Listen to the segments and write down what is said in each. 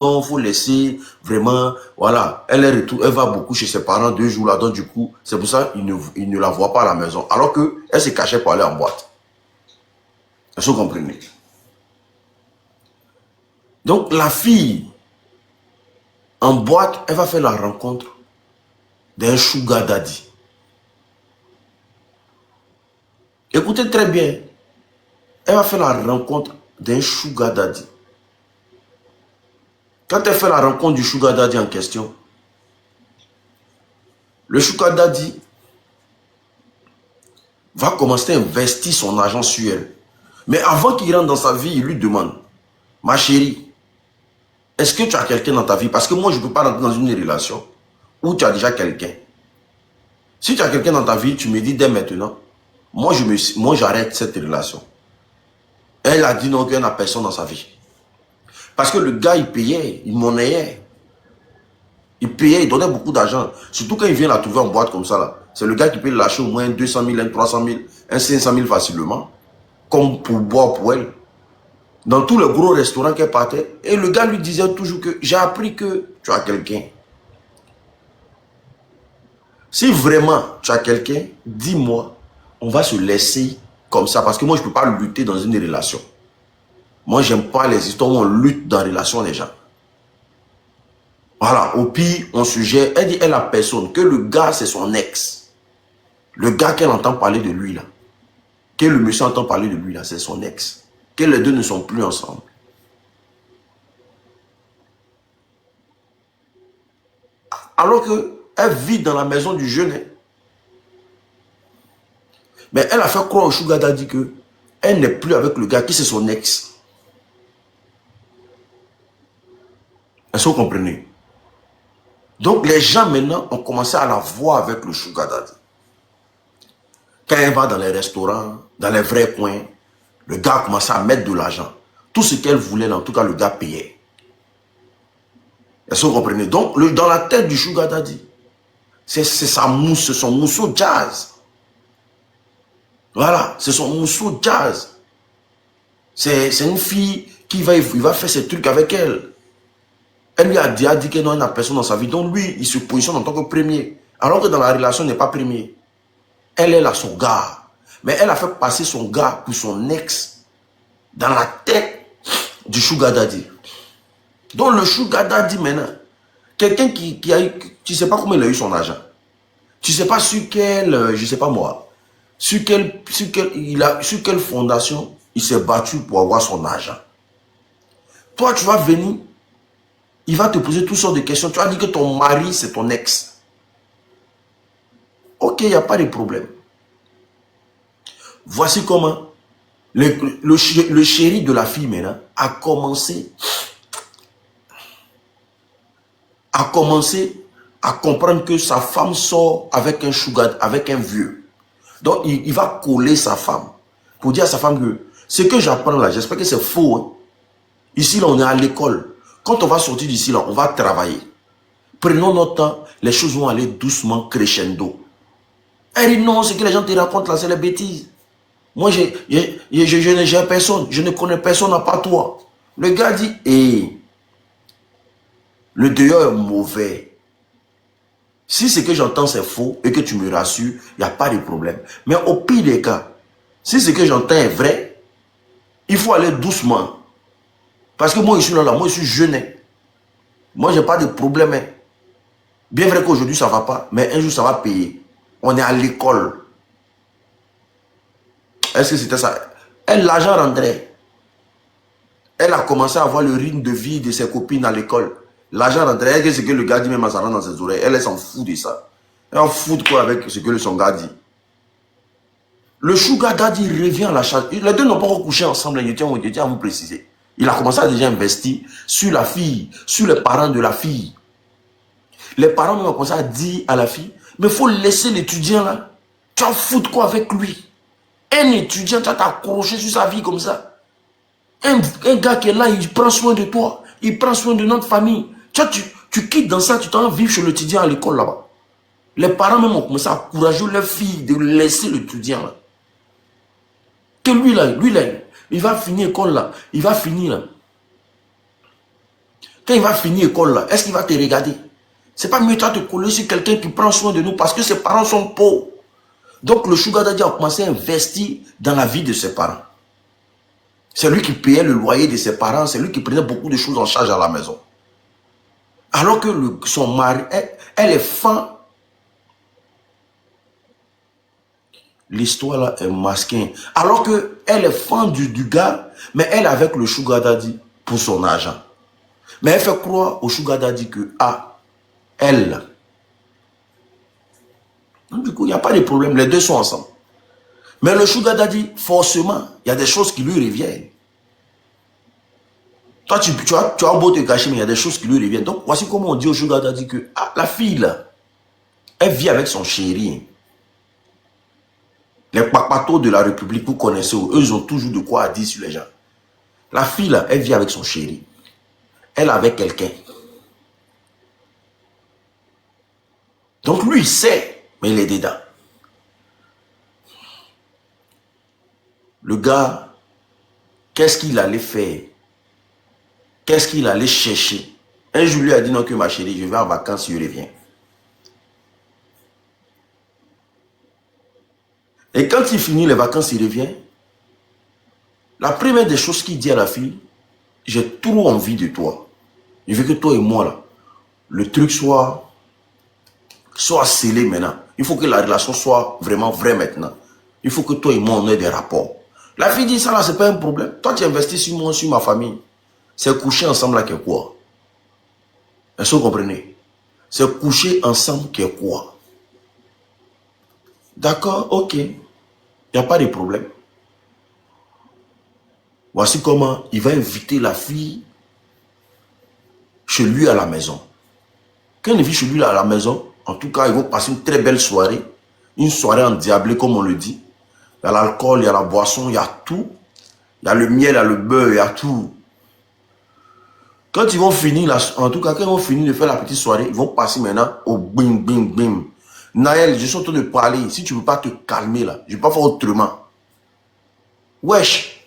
il faut laisser vraiment, voilà, elle va beaucoup chez ses parents 2 jours là, donc du coup, c'est pour ça qu'il ne la voit pas à la maison. Alors qu'elle se cachait pour aller en boîte. Est-ce que vous comprenez? Donc la fille, en boîte, elle va faire la rencontre d'un sugar daddy. Écoutez très bien, elle va faire la rencontre d'un sugar daddy. Quand elle fait la rencontre du sugar daddy en question, le sugar daddy va commencer à investir son argent sur elle. Mais avant qu'il rentre dans sa vie, il lui demande, ma chérie, est-ce que tu as quelqu'un dans ta vie? Parce que moi, je ne peux pas rentrer dans une relation où tu as déjà quelqu'un. Si tu as quelqu'un dans ta vie, tu me dis dès maintenant, moi j'arrête cette relation. Elle a dit non, qu'il n'y a personne dans sa vie. Parce que le gars, il payait, il monnayait. Il payait, il donnait beaucoup d'argent. Surtout quand il vient la trouver en boîte comme ça, là. C'est le gars qui peut lâcher au moins 200 000, un 300 000, un 500 000 facilement. Comme pour boire pour elle. Dans tous les gros restaurants qu'elle partait. Et le gars lui disait toujours que j'ai appris que tu as quelqu'un. Si vraiment tu as quelqu'un, dis-moi, on va se laisser comme ça. Parce que moi, je ne peux pas lutter dans une relation. Moi, j'aime pas les histoires où on lutte dans la relation des gens. Voilà, au pire, on suggère, elle dit, elle a personne, que le gars, c'est son ex. Le gars qu'elle entend parler de lui, là. Que le monsieur entend parler de lui, là, c'est son ex. Que les deux ne sont plus ensemble. Alors qu'elle vit dans la maison du jeune. Mais elle a fait croire au sugar daddy que elle n'est plus avec le gars qui c'est son ex. Est-ce que vous comprenez? Donc les gens maintenant ont commencé à la voir avec le sugar daddy. Quand elle va dans les restaurants, dans les vrais coins, le gars a commencé à mettre de l'argent. Tout ce qu'elle voulait, en tout cas, le gars payait. Est-ce que vous comprenez? Donc, dans la tête du sugar daddy, c'est sa mousse, c'est son mousseau jazz. Voilà, c'est son mousseau jazz. C'est une fille qui il va faire ses trucs avec elle. Elle lui a dit que non, il n'a personne dans sa vie. Donc lui, il se positionne en tant que premier. Alors que dans la relation, il n'est pas premier. Elle est là, son gars. Mais elle a fait passer son gars pour son ex dans la tête du sugar daddy. Donc le sugar daddy maintenant, quelqu'un qui a eu, tu ne sais pas comment il a eu son argent. Tu ne sais pas sur quelle, je ne sais pas moi, sur quelle fondation il s'est battu pour avoir son argent. Toi, tu vas venir, il va te poser toutes sortes de questions. Tu vas dire que ton mari, c'est ton ex. Ok, il n'y a pas de problème. Voici comment le chéri de la fille maintenant a commencé à comprendre que sa femme sort avec un sugar, avec un vieux. Donc, il va coller sa femme pour dire à sa femme que ce que j'apprends là, j'espère que c'est faux. Hein. Ici, là, on est à l'école. Quand on va sortir d'ici, là, on va travailler. Prenons notre temps, les choses vont aller doucement, crescendo. Elle dit non, ce que les gens te racontent là, c'est les bêtises. Moi, j'ai personne, je ne connais personne à part toi. Le gars dit, le dehors est mauvais. Si ce que j'entends c'est faux et que tu me rassures, il n'y a pas de problème. Mais au pire des cas, si ce que j'entends est vrai, il faut aller doucement. Parce que moi, je suis là, moi, je suis jeune. Moi, je n'ai pas de problème. Bien vrai qu'aujourd'hui, ça ne va pas, mais un jour, ça va payer. On est à l'école. Est-ce que c'était ça? Elle, l'argent rentrait. Elle a commencé à avoir le rythme de vie de ses copines à l'école. L'argent rentrait. Est-ce que le gars dit même à ça rentre dans ses oreilles? Elle s'en fout de ça. Elle s'en fout de quoi avec ce que son gars dit. Le sugar daddy revient à la charge. Les deux n'ont pas recouché ensemble. Je tiens à vous préciser. Il a commencé à déjà investir sur la fille, sur les parents de la fille. Les parents ont commencé à dire à la fille, mais il faut laisser l'étudiant là. Tu en fous de quoi avec lui? Un étudiant, tu as t'accroché sur sa vie comme ça. Un gars qui est là, il prend soin de toi. Il prend soin de notre famille. Tu quittes dans ça, tu t'en vas vivre chez l'étudiant à l'école là-bas. Les parents même ont commencé à encourager leur fille de laisser l'étudiant là. Que lui là, il va finir l'école là. Il va finir là. Quand il va finir l'école, là, est-ce qu'il va te regarder? C'est pas mieux toi de te coller sur quelqu'un qui prend soin de nous parce que ses parents sont pauvres. Donc le sugar daddy a commencé à investir dans la vie de ses parents. C'est lui qui payait le loyer de ses parents, c'est lui qui prenait beaucoup de choses en charge à la maison. Alors que son mari, elle est fan. L'histoire là est masquée. Alors qu'elle est fan du gars, mais elle est avec le sugar daddy pour son argent. Mais elle fait croire au sugar daddy que, elle. Donc, du coup, il n'y a pas de problème, les deux sont ensemble. Mais le sugar daddy, forcément, il y a des choses qui lui reviennent. Toi, tu as beau te cacher, mais il y a des choses qui lui reviennent. Donc, voici comment on dit au sugar daddy que, la fille là, elle vit avec son chéri. Les papatos de la République, vous connaissez, eux, ils ont toujours de quoi dire sur les gens. La fille là, elle vit avec son chéri. Elle est avec quelqu'un. Donc lui, il sait, mais il est dedans. Le gars, qu'est-ce qu'il allait faire? Qu'est-ce qu'il allait chercher? Un jour, lui a dit non que ma chérie, je vais en vacances, je reviens. Et quand il finit les vacances, il revient. La première des choses qu'il dit à la fille, j'ai trop envie de toi. Je veux que toi et moi, là, le truc soit scellé maintenant. Il faut que la relation soit vraiment vraie maintenant. Il faut que toi et moi, on ait des rapports. La fille dit ça là, c'est pas un problème. Toi, tu investis sur moi, sur ma famille. C'est coucher ensemble là qui est quoi? Est-ce que vous comprenez? C'est coucher ensemble qui est quoi? D'accord, ok. Il n'y a pas de problème. Voici comment il va inviter la fille chez lui à la maison. Quand il vit chez lui à la maison, en tout cas, ils vont passer une très belle soirée. Une soirée endiablée, comme on le dit. Il y a l'alcool, il y a la boisson, il y a tout. Il y a le miel, il y a le beurre, il y a tout. Quand ils vont finir, en tout cas, quand ils vont finir de faire la petite soirée, ils vont passer maintenant au bim, bim, bim. Naël, je suis en train de parler. Si tu ne peux pas te calmer là, je ne vais pas faire autrement. Wesh.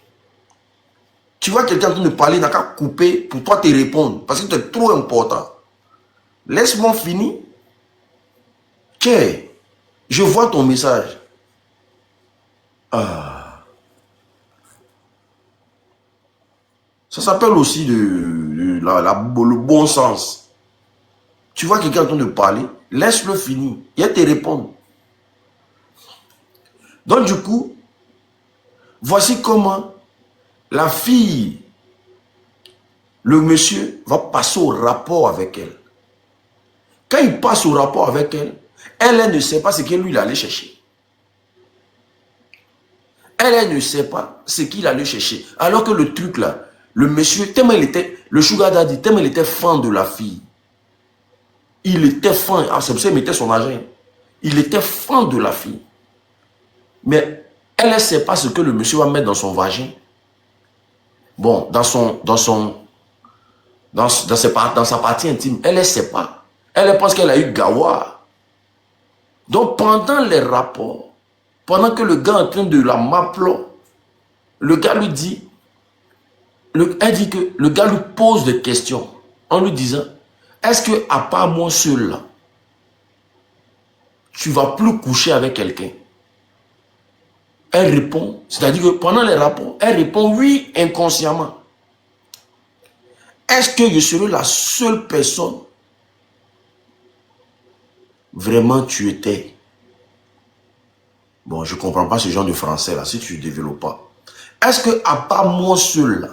Tu vois quelqu'un en train de parler, il n'a qu'à couper pour toi te répondre. Parce que tu es trop important. Laisse-moi finir. Tiens, je vois ton message. Ça s'appelle aussi le bon sens. Tu vois quelqu'un en train de parler, laisse-le finir. Il va te répondre. Donc du coup, voici comment la fille, le monsieur va passer au rapport avec elle. Quand il passe au rapport avec elle, elle ne sait pas ce que lui il allait chercher. Elle ne sait pas ce qu'il allait chercher. Alors que le truc là, le monsieur, tellement il était, le sugar daddy, tellement il était fan de la fille. Il était fan, c'est pour ça qu'il mettait son argent. Il était fan de la fille. Mais elle ne sait pas ce que le monsieur va mettre dans son vagin. Bon, dans sa partie intime. Elle ne sait pas. Elle pense qu'elle a eu Gawa. Donc pendant les rapports, pendant que le gars est en train de la m'appeler, le gars lui dit, elle dit que le gars lui pose des questions en lui disant, est-ce que à part moi seul là, tu ne vas plus coucher avec quelqu'un? Elle répond, c'est-à-dire que pendant les rapports, elle répond oui inconsciemment. Est-ce que je serai la seule personne? Vraiment tu étais. Bon, je ne comprends pas ce genre de français là, si tu ne développes pas. Est-ce que à part moi seul là,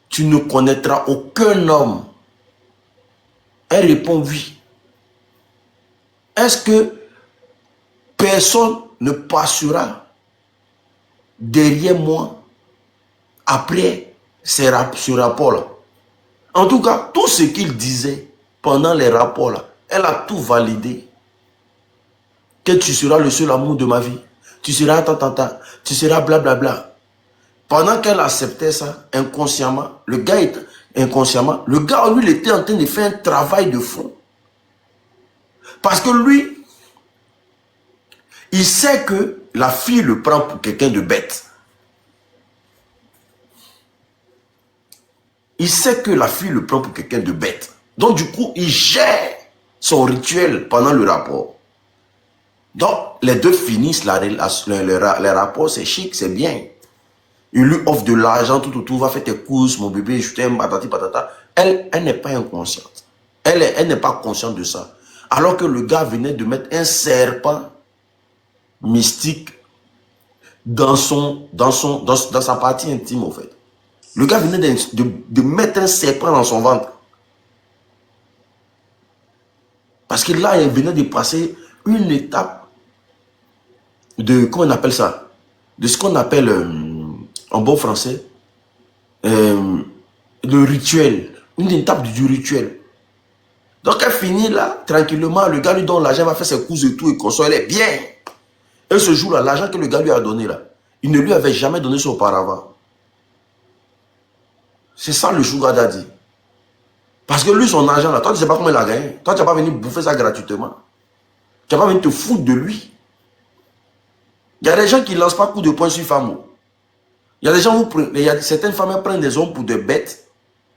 tu ne connaîtras aucun homme? Elle répond oui. Est-ce que personne ne passera derrière moi après ce rapport-là? En tout cas, tout ce qu'il disait pendant les rapports-là, elle a tout validé. Que tu seras le seul amour de ma vie. Tu seras tata, tu seras blablabla. Pendant qu'elle acceptait ça, inconsciemment, le gars, lui, il était en train de faire un travail de fond. Parce que lui, il sait que la fille le prend pour quelqu'un de bête. il sait que la fille le prend pour quelqu'un de bête. Donc du coup, il gère son rituel pendant le rapport. Donc, les deux finissent les rapports, c'est chic, c'est bien. Il lui offre de l'argent, tout autour, va faire tes courses, mon bébé, je t'aime, patati patata. Elle n'est pas inconsciente. Elle n'est pas consciente de ça. Alors que le gars venait de mettre un serpent mystique dans sa partie intime, en fait. Le gars venait de mettre un serpent dans son ventre. Parce que là, il venait de passer une étape de, comment on appelle ça? De ce qu'on appelle, en bon français, le rituel. Une étape du rituel. Donc, elle finit là, tranquillement, le gars lui donne l'argent, va faire ses courses et tout, et console, elle est bien. Et ce jour-là, l'argent que le gars lui a donné là, il ne lui avait jamais donné ça auparavant. C'est ça le sugar daddy. Parce que lui, son argent là, toi, tu ne sais pas comment il a gagné. Toi, tu n'as pas venu bouffer ça gratuitement. Tu n'as pas venu te foutre de lui. Il y a des gens qui ne lancent pas coup de poing sur femme. Il y a des gens il y a certaines femmes qui prennent des hommes pour des bêtes.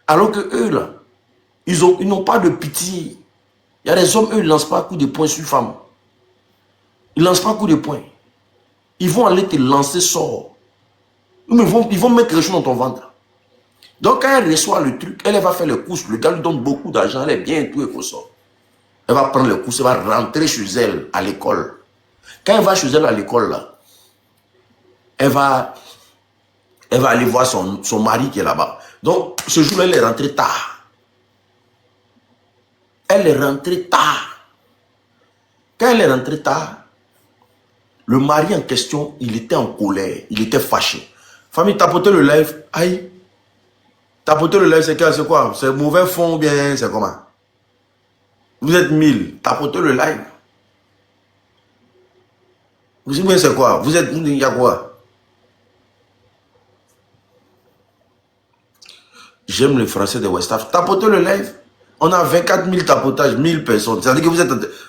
Alors que eux, là, ils n'ont pas de pitié. Il y a des hommes, eux, ils ne lancent pas coup de poing sur femme. Ils ne lancent pas coup de poing. Ils vont aller te lancer sort. Ils vont mettre quelque chose dans ton ventre. Donc, quand elle reçoit le truc, elle va faire les courses. Le gars lui donne beaucoup d'argent, elle est bien et tout et tout ça. Elle va prendre les courses, elle va rentrer chez elle à l'école. Quand elle va chez elle à l'école, là, elle va aller voir son mari qui est là-bas. Donc, ce jour-là, elle est rentrée tard. Elle est rentrée tard. Quand elle est rentrée tard, le mari en question, il était en colère, il était fâché. Famille, tapotez le live. Aïe. Tapoter le live, c'est quoi? C'est mauvais fond ou bien c'est comment? Vous êtes 1000. Tapoter le live. Vous savez c'est quoi? Vous êtes, il y a quoi? J'aime le français de West Africa. Tapoter le live. On a 24 000 tapotages, 1000 personnes. C'est-à-dire que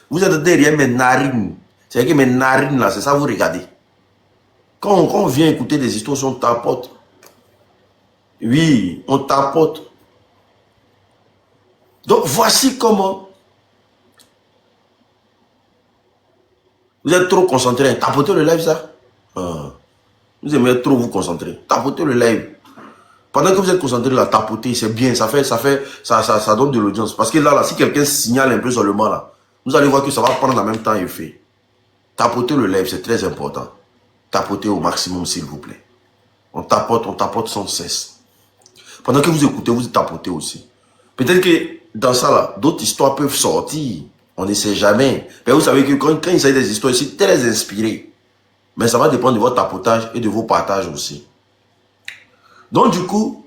vous êtes derrière mes narines. C'est-à-dire que mes narines là, c'est ça vous regardez. Quand on vient écouter des histoires, on tapote. Oui, on tapote. Donc, voici comment. Vous êtes trop concentré. Tapotez le live, ça. Vous aimez trop vous concentrer. Tapotez le live. Pendant que vous êtes concentré là, tapotez, c'est bien. Ça donne de l'audience. Parce que là, si quelqu'un signale un peu seulement là, vous allez voir que ça va prendre en même temps effet. Tapotez le live, c'est très important. Tapotez au maximum, s'il vous plaît. On tapote sans cesse. Pendant que vous écoutez, vous tapotez aussi. Peut-être que dans ça, là, d'autres histoires peuvent sortir. On ne sait jamais. Mais vous savez que quand il s'agit des histoires, c'est très inspiré. Mais ça va dépendre de votre tapotage et de vos partages aussi. Donc, du coup,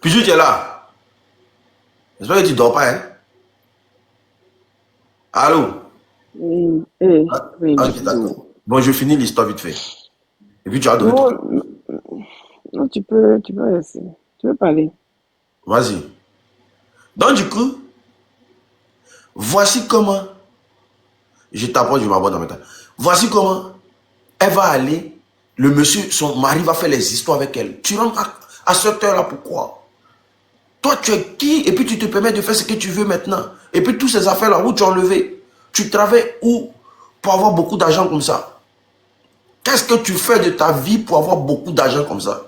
puis tu es là. J'espère que tu ne dors pas, hein? Allô? Oui, oui. Ok, d'accord. Bon, je finis l'histoire vite fait. Et puis tu as donné ton... Non, non, tu peux rester. Tu peux parler. Vas-y. Donc, du coup, voici comment... Je t'apporte, je m'aborde en même temps. Voici comment elle va aller, le monsieur, son mari va faire les histoires avec elle. Tu rentres à cette heure-là, pourquoi? Toi, tu es qui? Et puis tu te permets de faire ce que tu veux maintenant. Et puis toutes ces affaires-là, où tu as enlevé? Tu travailles où pour avoir beaucoup d'argent comme ça? Qu'est-ce que tu fais de ta vie pour avoir beaucoup d'argent comme ça?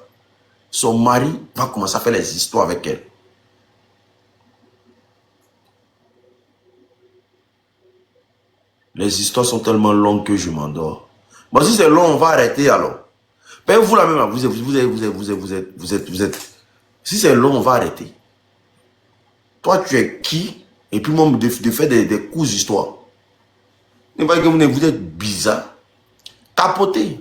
Son mari va commencer à faire les histoires avec elle. Les histoires sont tellement longues que je m'endors. Bon, si c'est long, on va arrêter alors. Mais vous la même, vous êtes. Si c'est long, on va arrêter. Toi, tu es qui? Et puis moi, de faire des coups d'histoire. Ne pas que vous êtes bizarre. Tapotez.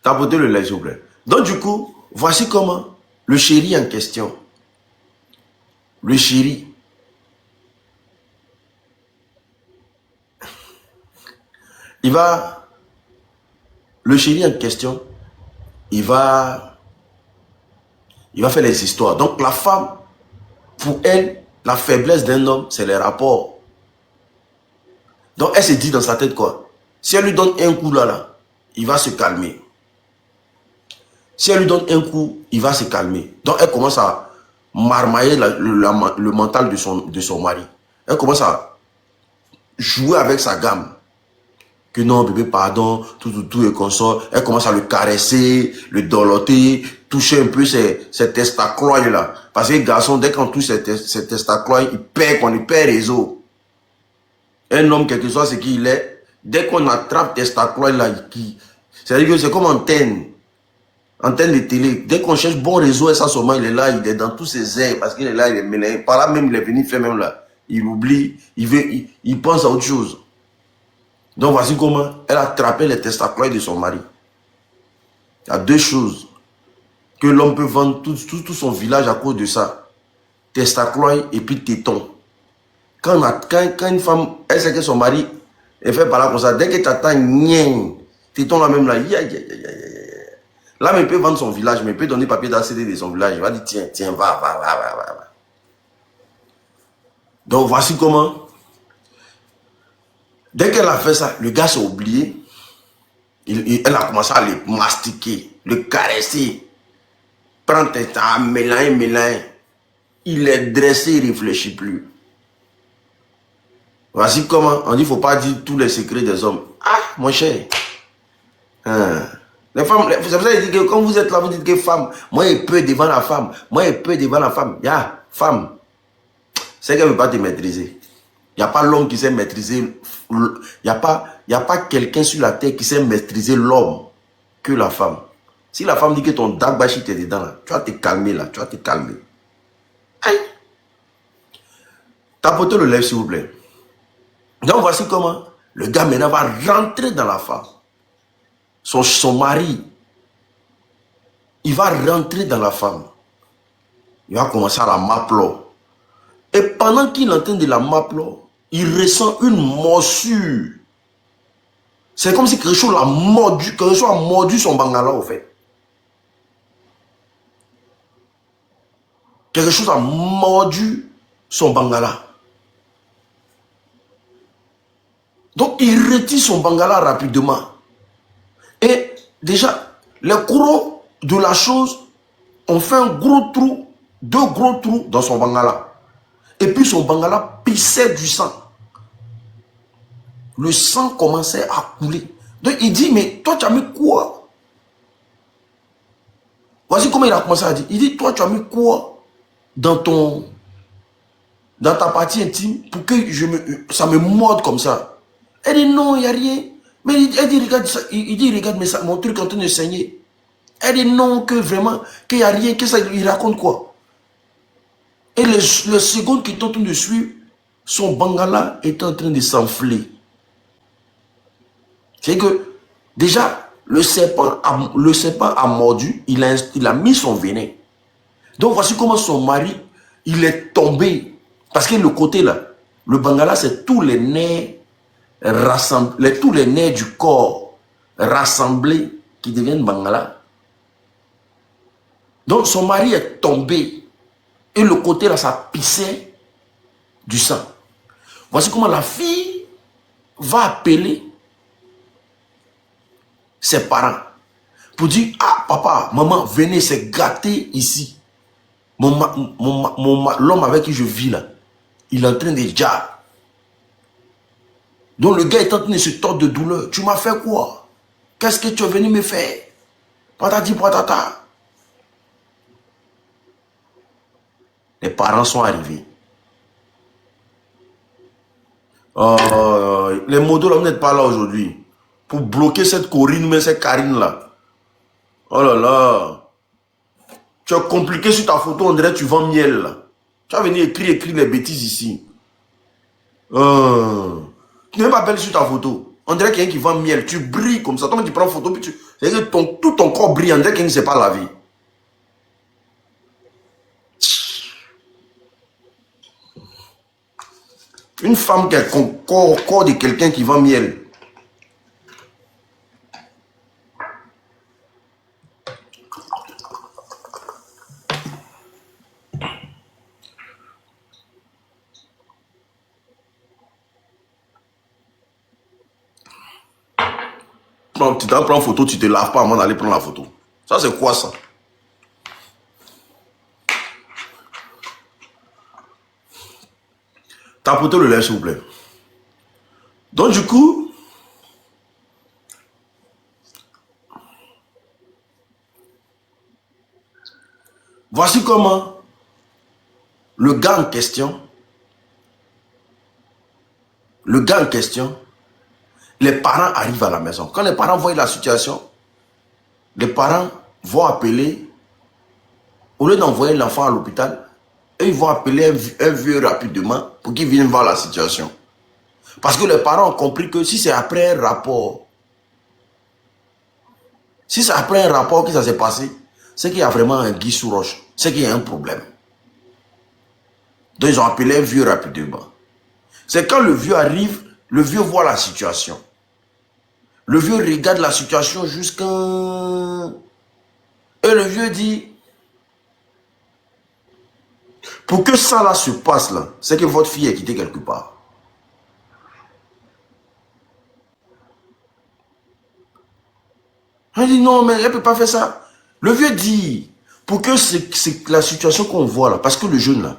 Tapotez le lait, s'il vous plaît. Donc, du coup, voici comment le chéri en question. Le chéri. Le chéri en question, il va faire les histoires. Donc la femme, pour elle, La faiblesse d'un homme, c'est les rapports. Donc, elle se dit dans sa tête quoi? Si elle lui donne un coup là, il va se calmer. Si elle lui donne un coup, il va se calmer. Donc, elle commence à marmailler le mental de son mari. Elle commence à jouer avec sa gamme. Que non, bébé, pardon, tout et consort. Elle commence à le caresser, le doloter, toucher un peu ses testacloïs là. Parce que les garçons, dès qu'on touche ses testacloïs, il perd les os. Un homme, quel que soit ce qu'il est, dès qu'on attrape testacloïs là, c'est-à-dire que c'est comme antenne de télé. Dès qu'on cherche bon réseau, et ça seulement, il est là, il est dans tous ses airs, parce qu'il est là, il est mélangé. Par là même, il est venu faire même là. Il oublie, il pense à autre chose. Donc voici comment elle a attrapé les testacloïs de son mari. Il y a deux choses que l'homme peut vendre tout son village à cause de ça. Testacloïs et puis téton. Quand une femme, elle sait que son mari est fait par là comme ça, dès que tu attends, téton là même là, là, mais il peut vendre son village, mais il peut donner papier d'ACD de son village. Il va dire, tiens, va. Donc voici comment, dès qu'elle a fait ça, le gars s'est oublié. Elle a commencé à le mastiquer, le caresser. Prends tes temps, mélange. Il est dressé, il ne réfléchit plus. Voici comment, on dit, il ne faut pas dire tous les secrets des hommes. Ah, mon cher. Hein. Les femmes, c'est pour ça que je dis que quand vous êtes là, vous dites que femme, moi, il peut devant la femme. Femme. C'est qu'elle ne veut pas te maîtriser. Il n'y a pas l'homme qui sait maîtriser. Il n'y a pas quelqu'un sur la terre qui sait maîtriser l'homme que la femme. Si la femme dit que ton dagbashi est dedans, là, tu vas te calmer là, Aïe. Tapotez le lèvre s'il vous plaît. Donc voici comment le gars maintenant va rentrer dans la femme. Son mari, il va rentrer dans la femme. Il va commencer à la m'appeler. Et pendant qu'il est en train de la m'appeler, il ressent une morsure. C'est comme si quelque chose a mordu son bangala au fait. Quelque chose a mordu son bangala. Donc il retire son bangala rapidement. Et déjà, les courants de la chose ont fait un gros trou, deux gros trous dans son bangala. Et puis son bangala pissait du sang. Le sang commençait à couler. Donc il dit, mais toi tu as mis quoi? Voici comment il a commencé à dire. Il dit, toi tu as mis quoi dans ta partie intime pour que ça me morde comme ça? Elle dit, non, il n'y a rien. Mais elle dit, regarde ça. Il dit, regarde, mais ça, mon truc est en train de saigner. Elle dit, non, que vraiment, qu'il n'y a rien, que ça, il raconte quoi? Et les secondes qui sont en train de suivre, son bangala est en train de s'enfler. C'est que, déjà, le serpent a mordu, il a mis son venin. Donc, voici comment son mari, il est tombé. Parce que le côté là, le bangala, c'est tous les nerfs rassemblés, tous les nerfs du corps rassemblés qui deviennent bangala. Donc, son mari est tombé. Et le côté là, ça pissait du sang. Voici comment la fille va appeler ses parents pour dire, ah papa, maman, venez se gâter ici. L'homme avec qui je vis là, il est en train de dire. Donc le gars est en train de se tordre de douleur. Tu m'as fait quoi? Qu'est-ce que tu es venu me faire? Patati patata. Les parents sont arrivés. Les motos là, vous n'êtes pas là aujourd'hui. Pour bloquer cette Corinne, mais cette Karine là. Oh là là. Tu as compliqué sur ta photo, on dirait que tu vends miel là. Tu vas venir écrire les bêtises ici. Tu n'es pas belle sur ta photo. On dirait quelqu'un qui vend miel. Tu brilles comme ça. Toi, tu prends photo, puis tout ton corps brille. On dirait quelqu'un ne sait pas laver. Une femme qui a le corps de quelqu'un qui vend miel. tu t'en prends photo, tu te laves pas avant d'aller prendre la photo. Ça, c'est quoi ça? Tapotez le lait, s'il vous plaît. Donc, du coup, voici comment le gars en question, les parents arrivent à la maison. Quand les parents voient la situation, les parents vont appeler, au lieu d'envoyer l'enfant à l'hôpital, ils vont appeler un vieux rapidement pour qu'il vienne voir la situation. Parce que les parents ont compris que si c'est après un rapport, que ça s'est passé, c'est qu'il y a vraiment un guy sous roche, c'est qu'il y a un problème. Donc ils ont appelé un vieux rapidement. C'est quand le vieux arrive, le vieux voit la situation. Le vieux regarde la situation jusqu'à... Et le vieux dit, pour que ça là se passe là, c'est que votre fille est quittée quelque part. On dit non, mais elle ne peut pas faire ça. Le vieux dit, pour que c'est la situation qu'on voit là, parce que le jeune là,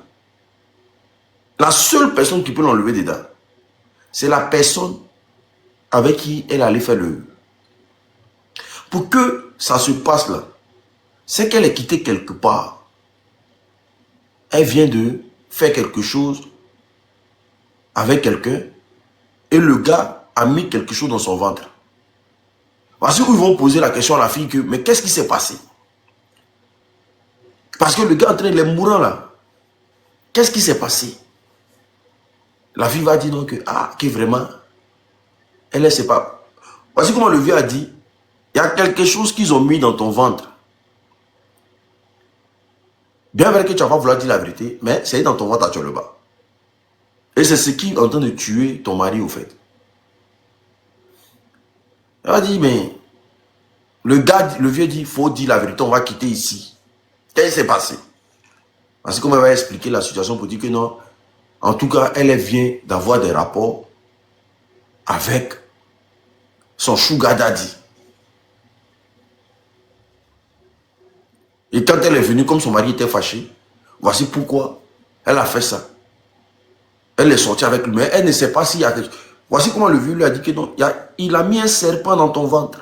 la seule personne qui peut l'enlever dedans, c'est la personne avec qui elle allait faire le... Pour que ça se passe là, c'est qu'elle est quittée quelque part. Elle vient de faire quelque chose avec quelqu'un et le gars a mis quelque chose dans son ventre. Voici où ils vont poser la question à la fille que, mais qu'est-ce qui s'est passé? Parce que le gars il est mourant là. Qu'est-ce qui s'est passé? La fille va dire donc que, que vraiment, elle ne sait pas. Voici comment le vieux a dit, il y a quelque chose qu'ils ont mis dans ton ventre. Bien vrai que tu vas pas vouloir dire la vérité, mais c'est dans ton ventre actuellement. Et c'est ce qui est en train de tuer ton mari au fait. Elle a dit, mais le vieux dit, il faut dire la vérité, on va quitter ici. Qu'est-ce qui s'est passé? Parce qu'on va expliquer la situation pour dire que non, en tout cas, elle vient d'avoir des rapports avec son sugar daddy. Et quand elle est venue, comme son mari était fâché, voici pourquoi elle a fait ça. Elle est sortie avec lui, mais elle ne sait pas s'il y a quelque chose. Voici comment le vieux lui a dit que non, il a mis un serpent dans ton ventre.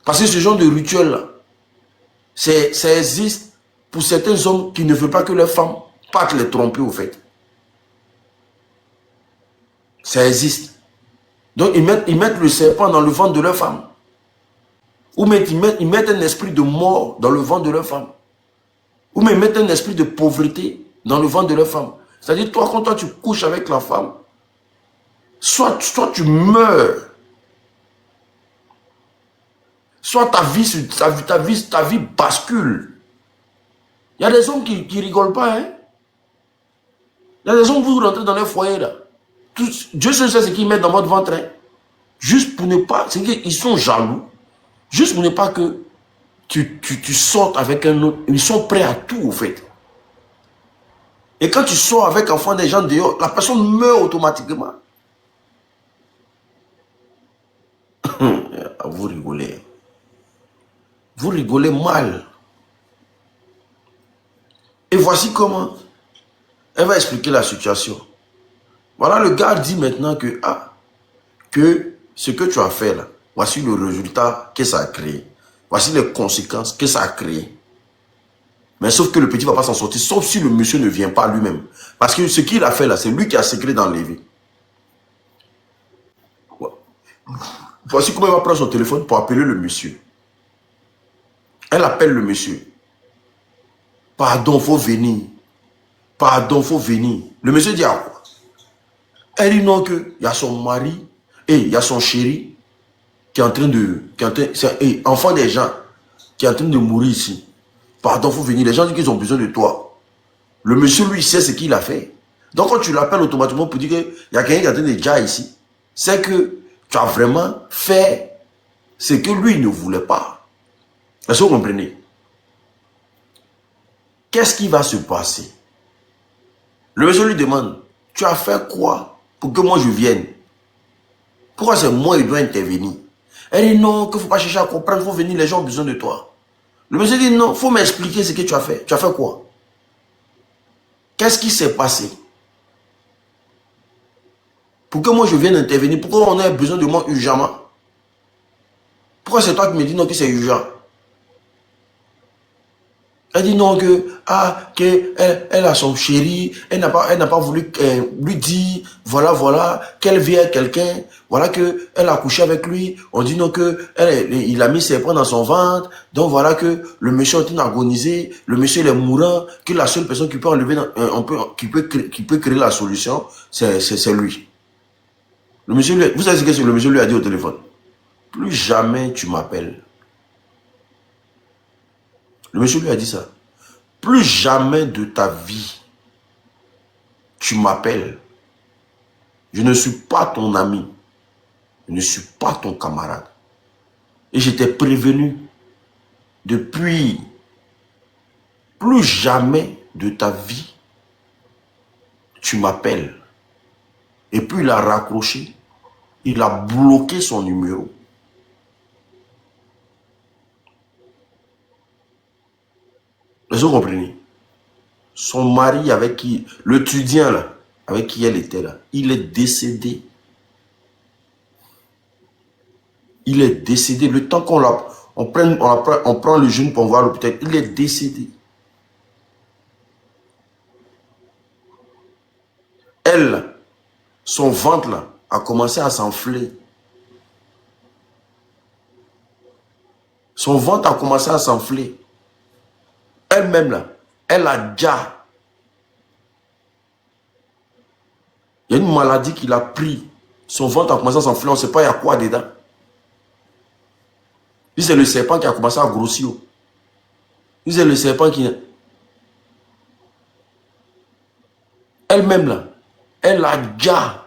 Parce que ce genre de rituel-là, ça existe pour certains hommes qui ne veulent pas que leurs femmes partent les tromper au fait. Ça existe. Donc ils mettent le serpent dans le ventre de leur femme. Ou ils mettent un esprit de mort dans le ventre de leur femme. Ou ils mettent un esprit de pauvreté dans le ventre de leur femme. C'est-à-dire, toi, quand toi tu couches avec la femme, soit tu meurs, soit ta vie bascule. Il y a des hommes qui rigolent pas, hein. Il y a des hommes, vous rentrez dans leur foyer, là. Dieu seul sait ce qu'ils mettent dans votre ventre, hein. Juste pour ne pas... C'est qu'ils sont jaloux. Juste pour ne pas que tu sortes avec un autre. Ils sont prêts à tout, au fait. Et quand tu sors avec enfant des gens dehors, la personne meurt automatiquement. Vous rigolez. Vous rigolez mal. Et voici comment elle va expliquer la situation. Voilà, le gars dit maintenant que, que ce que tu as fait là, voici le résultat que ça a créé. Voici les conséquences que ça a créé. Mais sauf que le petit ne va pas s'en sortir, sauf si le monsieur ne vient pas lui-même. Parce que ce qu'il a fait là, c'est lui qui a sécré d'enlever. Voici comment il va prendre son téléphone pour appeler le monsieur. Elle appelle le monsieur. Pardon, faut venir. Pardon, faut venir. Le monsieur dit à quoi? Elle dit non, qu'il y a son mari et il y a son chéri qui est en train de... enfant des gens qui est en train de mourir ici. Pardon, faut venir. Les gens disent qu'ils ont besoin de toi. Le monsieur, lui, sait ce qu'il a fait. Donc, quand tu l'appelles automatiquement pour dire qu'il y a quelqu'un qui est en train de dire ici, c'est que tu as vraiment fait ce que lui ne voulait pas. Est-ce que vous comprenez? Qu'est-ce qui va se passer? Le monsieur lui demande, tu as fait quoi pour que moi je vienne? Pourquoi c'est moi qui dois intervenir? Elle dit non, qu'il ne faut pas chercher à comprendre, il faut venir, les gens ont besoin de toi. Le monsieur dit non, il faut m'expliquer ce que tu as fait. Tu as fait quoi? Qu'est-ce qui s'est passé? Pour que moi je vienne intervenir, pourquoi on a besoin de moi urgemment? Pourquoi c'est toi qui me dis non que c'est urgent? Elle dit non elle a son chéri, elle n'a pas voulu lui dire, voilà, qu'elle vient quelqu'un, voilà que elle a couché avec lui, on dit non il a mis ses poings dans son ventre, donc voilà que le monsieur est agonisé, le monsieur il est mourant, que la seule personne qui peut enlever, qui peut créer la solution, c'est lui. Le monsieur vous savez ce que le monsieur lui a dit au téléphone? Plus jamais tu m'appelles. Le monsieur lui a dit ça. Plus jamais de ta vie, tu m'appelles. Je ne suis pas ton ami. Je ne suis pas ton camarade. Et je t'ai prévenu depuis. Plus jamais de ta vie, tu m'appelles. Et puis il a raccroché. Il a bloqué son numéro. Vous comprenez? Son mari avec qui, l'étudiant là, avec qui elle était là, il est décédé. Il est décédé. Le temps on prend le jeune pour voir l'hôpital, il est décédé. Elle, son ventre là, a commencé à s'enfler. Son ventre a commencé à s'enfler. Elle-même là, elle a déjà. Il y a une maladie qu'il a pris. Son ventre a commencé à s'enfler, on ne sait pas il y a quoi dedans. C'est le serpent qui a commencé à grossir. C'est le serpent qui... Elle-même là, elle a déjà.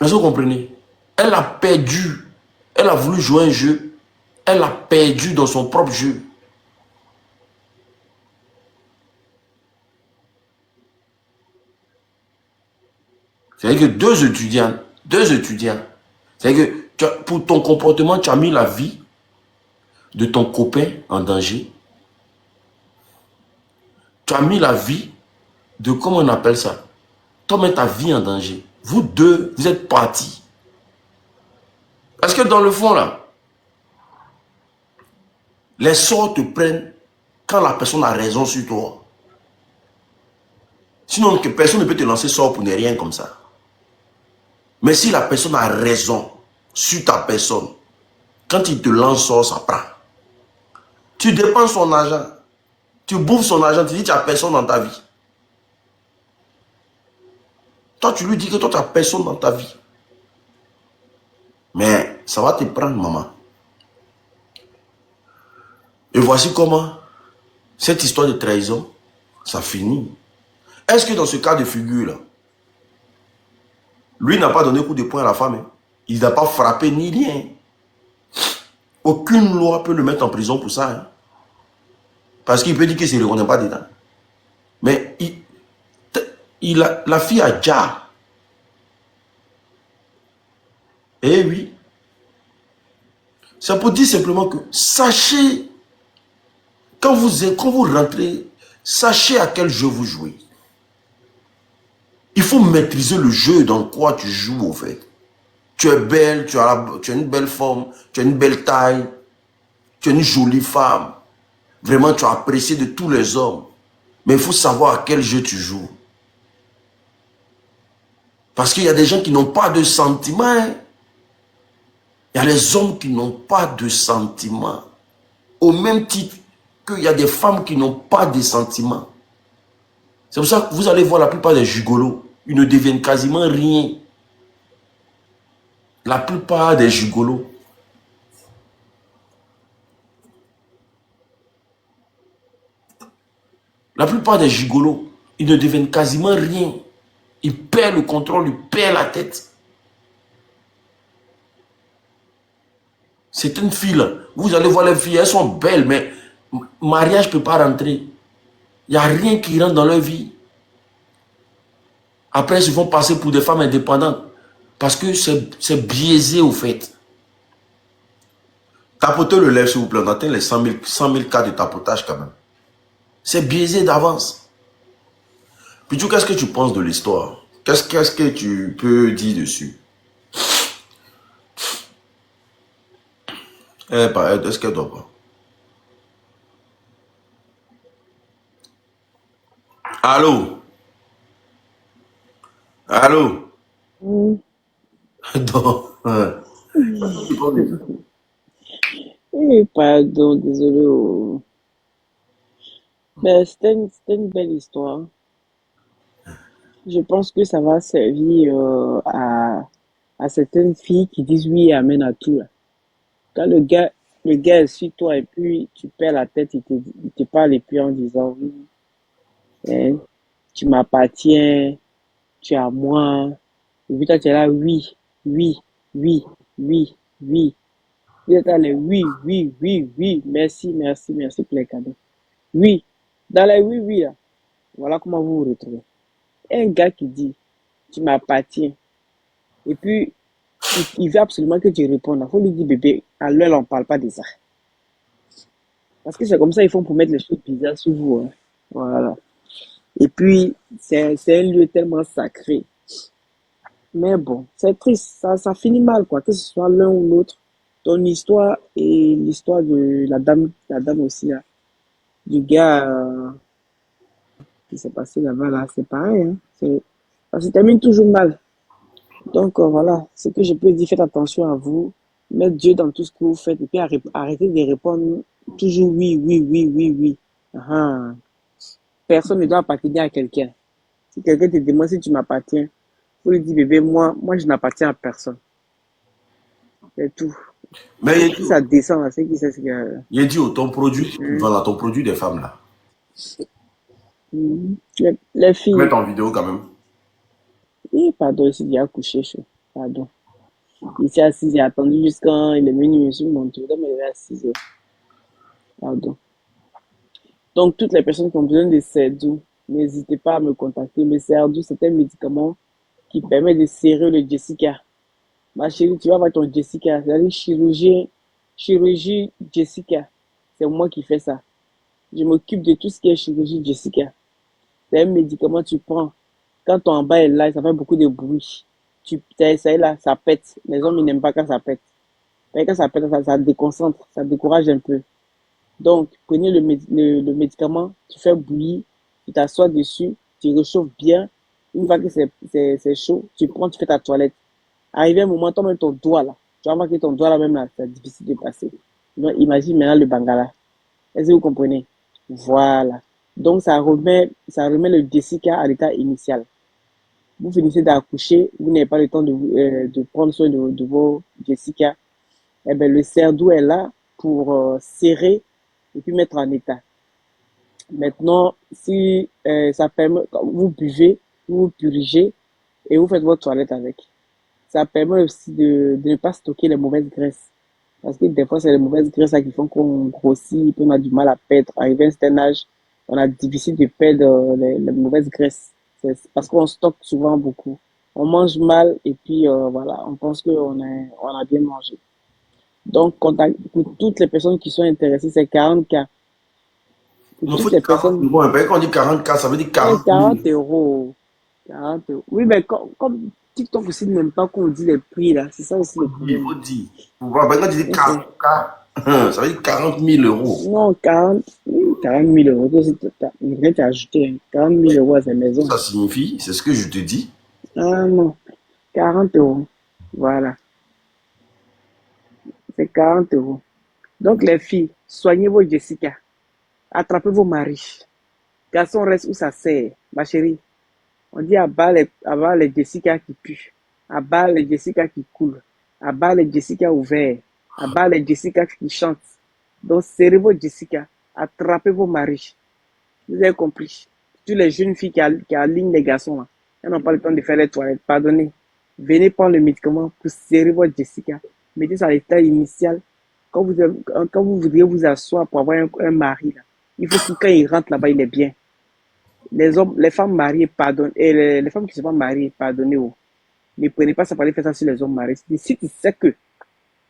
Est-ce que vous comprenez? Elle a perdu. Elle a voulu jouer un jeu. Elle a perdu dans son propre jeu. C'est-à-dire que deux étudiants, c'est-à-dire que pour ton comportement, tu as mis la vie de ton copain en danger. Tu as mis la vie de, comment on appelle ça? Tu mets ta vie en danger. Vous deux, vous êtes partis. Parce que dans le fond, là, les sorts te prennent quand la personne a raison sur toi. Sinon, personne ne peut te lancer sort pour ne rien comme ça. Mais si la personne a raison sur ta personne, quand il te lance sort, ça prend. Tu dépenses son argent. Tu bouffes son argent, tu dis que tu n'as personne dans ta vie. Toi, tu lui dis que toi, tu n'as personne dans ta vie. Mais ça va te prendre, maman. Et voici comment cette histoire de trahison, ça finit. Est-ce que dans ce cas de figure-là, lui n'a pas donné coup de poing à la femme, hein? Il n'a pas frappé ni rien. Aucune loi peut le mettre en prison pour ça. Hein? Parce qu'il peut dire qu'il ne se reconnaît pas dedans. Mais la fille a déjà. Eh oui. C'est pour dire simplement que sachez, quand vous rentrez, sachez à quel jeu vous jouez. Il faut maîtriser le jeu dans quoi tu joues, au fait. Tu es belle, tu as une belle forme, tu as une belle taille, tu es une jolie femme. Vraiment, tu as apprécié de tous les hommes. Mais il faut savoir à quel jeu tu joues. Parce qu'il y a des gens qui n'ont pas de sentiments. Hein? Il y a les hommes qui n'ont pas de sentiments. Au même titre qu'il y a des femmes qui n'ont pas de sentiments. C'est pour ça que vous allez voir la plupart des gigolos. Ils ne deviennent quasiment rien. La plupart des gigolos. La plupart des gigolos, ils ne deviennent quasiment rien. Ils perdent le contrôle, ils perdent la tête. C'est une fille là. Vous allez voir les filles, elles sont belles, mais mariage ne peut pas rentrer. Il n'y a rien qui rentre dans leur vie. Après, ils vont passer pour des femmes indépendantes. Parce que c'est biaisé au fait. Tapotez le lèvre, s'il vous plaît. On atteint les 100 000 cas de tapotage quand même. C'est biaisé d'avance. Puis tu, qu'est-ce que tu penses de l'histoire? Qu'est-ce que tu peux dire dessus? Est-ce qu'elle doit pas? Allô? Allô? Mm. Donc, tu penses de ça? Eh, pardon, désolé. Oh. Ben, c'était une belle histoire. Je pense que ça va servir à certaines filles qui disent oui et amen à tout, là. Quand le gars est sur toi et puis tu perds la tête, il te parle et puis en disant oui, hein, tu m'appartiens, tu es à moi. Et puis toi, tu es là, oui, oui, oui, oui, oui. Vous êtes dans les oui, oui, oui, oui, merci, merci, merci pour les cadeaux. Oui, dans les oui, oui, là, voilà comment vous vous retrouvez. Un gars qui dit, tu m'appartiens, et puis il veut absolument que tu répondes. Il faut lui dire, bébé, à l'heure, on ne parle pas de ça. Parce que c'est comme ça, ils font pour mettre les choses bizarres sur vous, hein. Voilà. Et puis, c'est un lieu tellement sacré. Mais bon, c'est triste, ça finit mal, quoi, que ce soit l'un ou l'autre. Ton histoire et l'histoire de la dame aussi, là, du gars qui s'est passé là-bas, là, c'est pareil, hein. Ça se termine toujours mal. Donc, voilà, ce que je peux dire, faites attention à vous, mettre Dieu dans tout ce que vous faites, et puis arrêtez de répondre toujours oui, oui, oui, oui, oui. Ah, ah. Personne ne doit appartenir à quelqu'un. Si quelqu'un te demande si tu m'appartiens, faut lui dire, bébé, moi, je n'appartiens à personne. C'est tout. Mais Et puis, ça descend, là, c'est qui sait ce que... il a dit, oh, ton produit, Hum, voilà, ton produit des femmes là. les Mets filles, en vidéo quand même. pardon, ici, il a couché, chaud. Pardon. Ici, assis, j'ai attendu jusqu'à il est minuit sur mon tour, mais il est assis, pardon. Donc, toutes les personnes qui ont besoin de Serdou, n'hésitez pas à me contacter. Le Serdou, c'est un médicament qui permet de serrer le Jessica. Ma chérie, tu vas voir ton Jessica. C'est-à-dire chirurgie Jessica. C'est moi qui fais ça. Je m'occupe de tout ce qui est chirurgie Jessica. C'est un médicament que tu prends. Quand ton en bas est là, ça fait beaucoup de bruit. Ça est là, ça pète. Les hommes, ils n'aiment pas quand ça pète. Et quand ça pète, ça déconcentre, ça décourage un peu. Donc, prenez le médicament, tu fais bouillir, tu t'assois dessus, tu réchauffes bien. Une fois que c'est chaud, tu prends, tu fais ta toilette. Arrivé un moment, toi-même ton doigt là, tu vas voir que ton doigt là même là, c'est difficile de passer. Donc, imagine maintenant le bangala. Est-ce que vous comprenez? Voilà. Donc, ça remet le Jessica à l'état initial. Vous finissez d'accoucher, vous n'avez pas le temps de prendre soin de vos Jessica. Eh ben, le Serdou est là pour serrer et puis mettre en état. Maintenant, si ça permet, quand vous buvez, vous purgez et vous faites votre toilette avec. Ça permet aussi de ne pas stocker les mauvaises graisses. Parce que des fois, c'est les mauvaises graisses là qui font qu'on grossit, puis on a du mal à perdre. Arrivé à un certain âge, on a difficile de perdre les mauvaises graisses. C'est parce qu'on stocke souvent beaucoup. On mange mal et puis voilà, on pense on a bien mangé. Donc, pour toutes les personnes qui sont intéressées, c'est 40K. Pour Il faut toutes dire les 40 personnes, euros. Hein. Quand on dit 40K, ça veut dire ouais, 40 000. 40 euros. 40 euros. Oui, mais comme TikTok aussi n'aime pas qu'on dit les prix, là. C'est ça aussi le Il problème. faut dire. Quand tu dis Donc, c'est, 40K, ça veut dire 40 000 euros. non, 40 000 euros. Toi, rien t'as ajouté, hein. 40 000 euros à sa maison. Ça signifie, c'est ce que je te dis. Ah non, 40 euros. Voilà, c'est 40 euros. Donc, les filles, soignez vos Jessica. Attrapez vos maris. Garçon reste où ça sert, ma chérie. On dit à bas les Jessica qui puent, à bas les Jessica qui coulent, à bas les Jessica ouverts, à bas les Jessica qui chantent. Donc, serrez vos Jessica, attrapez vos maris. Vous avez compris. Toutes les jeunes filles qui alignent les garçons, là, elles n'ont pas le temps de faire les toilettes. Pardonnez. Venez prendre le médicament pour serrer votre Jessica. Mettez ça à l'état initial. Quand vous voudriez vous asseoir pour avoir un mari, là, il faut que quand il rentre là-bas, il est bien. les hommes, les femmes mariées, pardonnent, et les femmes qui ne sont pas mariées, pardonnez. Oh. Ne prenez pas ça pour aller faire ça sur les hommes mariés. Si tu sais que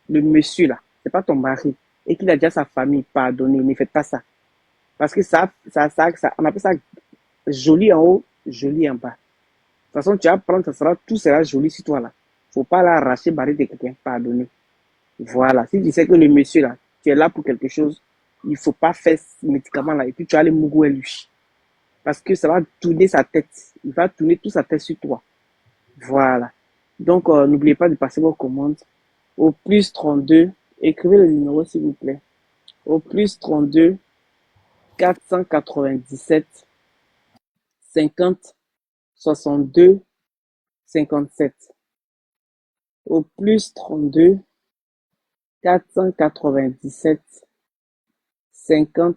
le monsieur là, c'est pas ton mari, et qu'il a déjà sa famille, pardonnez, ne faites pas ça. Parce que ça, on appelle ça joli en haut, joli en bas. De toute façon, tu vas prendre, tout sera joli sur toi là. Faut pas l'arracher, barrer de quelqu'un, pardonnez. Voilà. Si tu sais que le monsieur là, tu es là pour quelque chose, il faut pas faire ce médicament là, et puis tu vas aller mougouer lui. Parce que ça va tourner sa tête. Il va tourner toute sa tête sur toi. Voilà. Donc, n'oubliez pas de passer vos commandes au plus 32. Écrivez le numéro, s'il vous plaît. Au plus 32 497 50 62 57. Au plus 32 497 50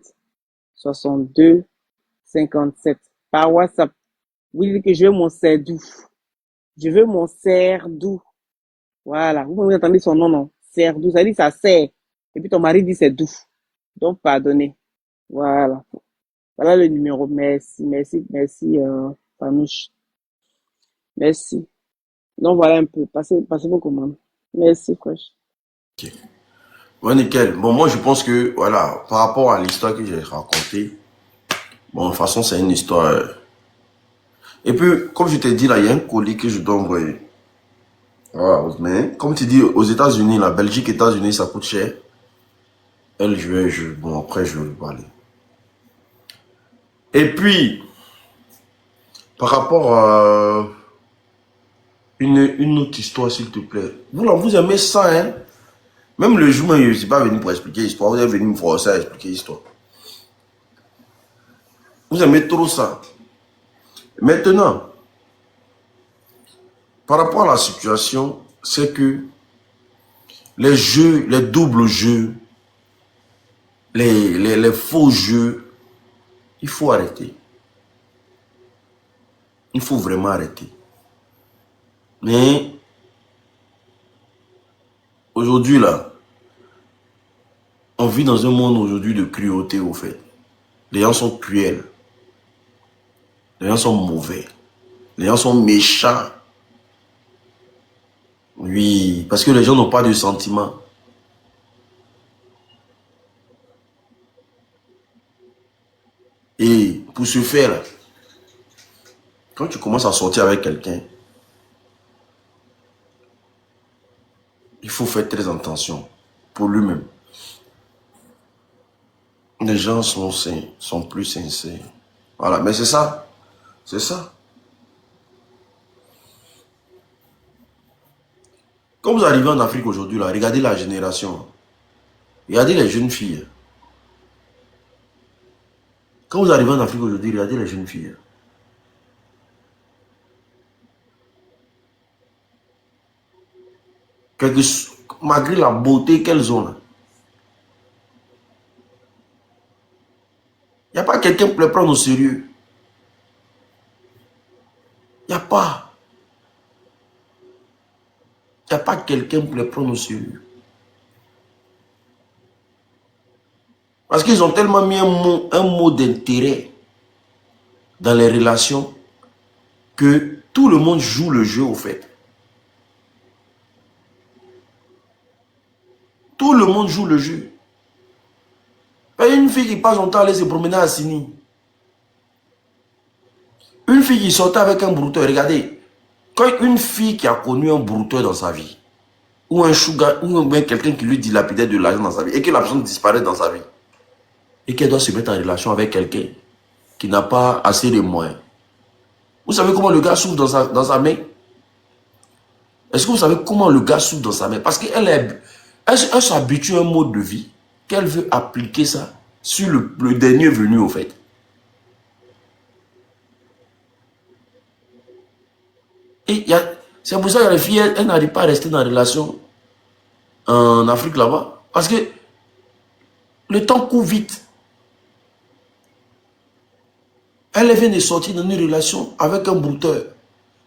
62 57. Par WhatsApp. Vous dites que je veux mon Serdou. Je veux mon Serdou. Voilà. Vous entendez son nom, non? Serdou. Ça dit ça sert. Et puis ton mari dit c'est doux. Donc, pardonnez. Voilà. Voilà le numéro. Merci, merci, merci, Fanouche. Merci. Donc, voilà un peu. Passez vos commandes. Merci, Fresh. Ok. Ouais, nickel. Bon, moi, je pense que, voilà, par rapport à l'histoire que j'ai racontée, bon, de toute façon, c'est une histoire. Et puis, comme je t'ai dit, là, il y a un colis que je dois envoyer. Voilà. Mais, comme tu dis, aux États-Unis, la Belgique, États-Unis, ça coûte cher. Elle, bon, après, je vais parler. Et puis, par rapport à une autre histoire, s'il te plaît. Vous, là, vous aimez ça, hein? Même le jour où je ne suis pas venu pour expliquer l'histoire, vous êtes venu me forcer à expliquer l'histoire. Vous aimez trop ça. Maintenant, par rapport à la situation, c'est que les jeux, les doubles jeux, les faux jeux, il faut arrêter. Il faut vraiment arrêter. Mais aujourd'hui, là, on vit dans un monde aujourd'hui de cruauté, au fait. Les gens sont cruels. Les gens sont mauvais. Les gens sont méchants. Oui, parce que les gens n'ont pas de sentiments. Et pour ce faire, quand tu commences à sortir avec quelqu'un, il faut faire très attention pour lui-même. Les gens sont plus sincères. Voilà, mais c'est ça. C'est ça. Quand vous arrivez en Afrique aujourd'hui, là, regardez la génération. Regardez les jeunes filles. Quand vous arrivez en Afrique aujourd'hui, regardez les jeunes filles. Malgré la beauté qu'elles ont, il n'y a pas quelqu'un pour les prendre au sérieux. Il n'y a pas. Il n'y a pas quelqu'un pour les prendre au sérieux. Parce qu'ils ont tellement mis un mot d'intérêt dans les relations que tout le monde joue le jeu au fait. Tout le monde joue le jeu. Il y a une fille qui passe son temps à aller se promener à Sini. Une fille qui sortait avec un brouteur, regardez. Quand une fille qui a connu un brouteur dans sa vie, ou un sugar, ou quelqu'un qui lui dilapidait de l'argent dans sa vie, et que la personne disparaît dans sa vie, et qu'elle doit se mettre en relation avec quelqu'un qui n'a pas assez de moyens. Vous savez comment le gars souffre dans sa main? Est-ce que vous savez comment le gars souffre dans sa main? Parce qu'elle s'habitue à un mode de vie qu'elle veut appliquer ça sur le dernier venu au fait. Et c'est pour ça que les filles, elles n'arrivent pas à rester dans une relation en Afrique là-bas. Parce que le temps court vite. Elle vient de sortir dans une relation avec un brouteur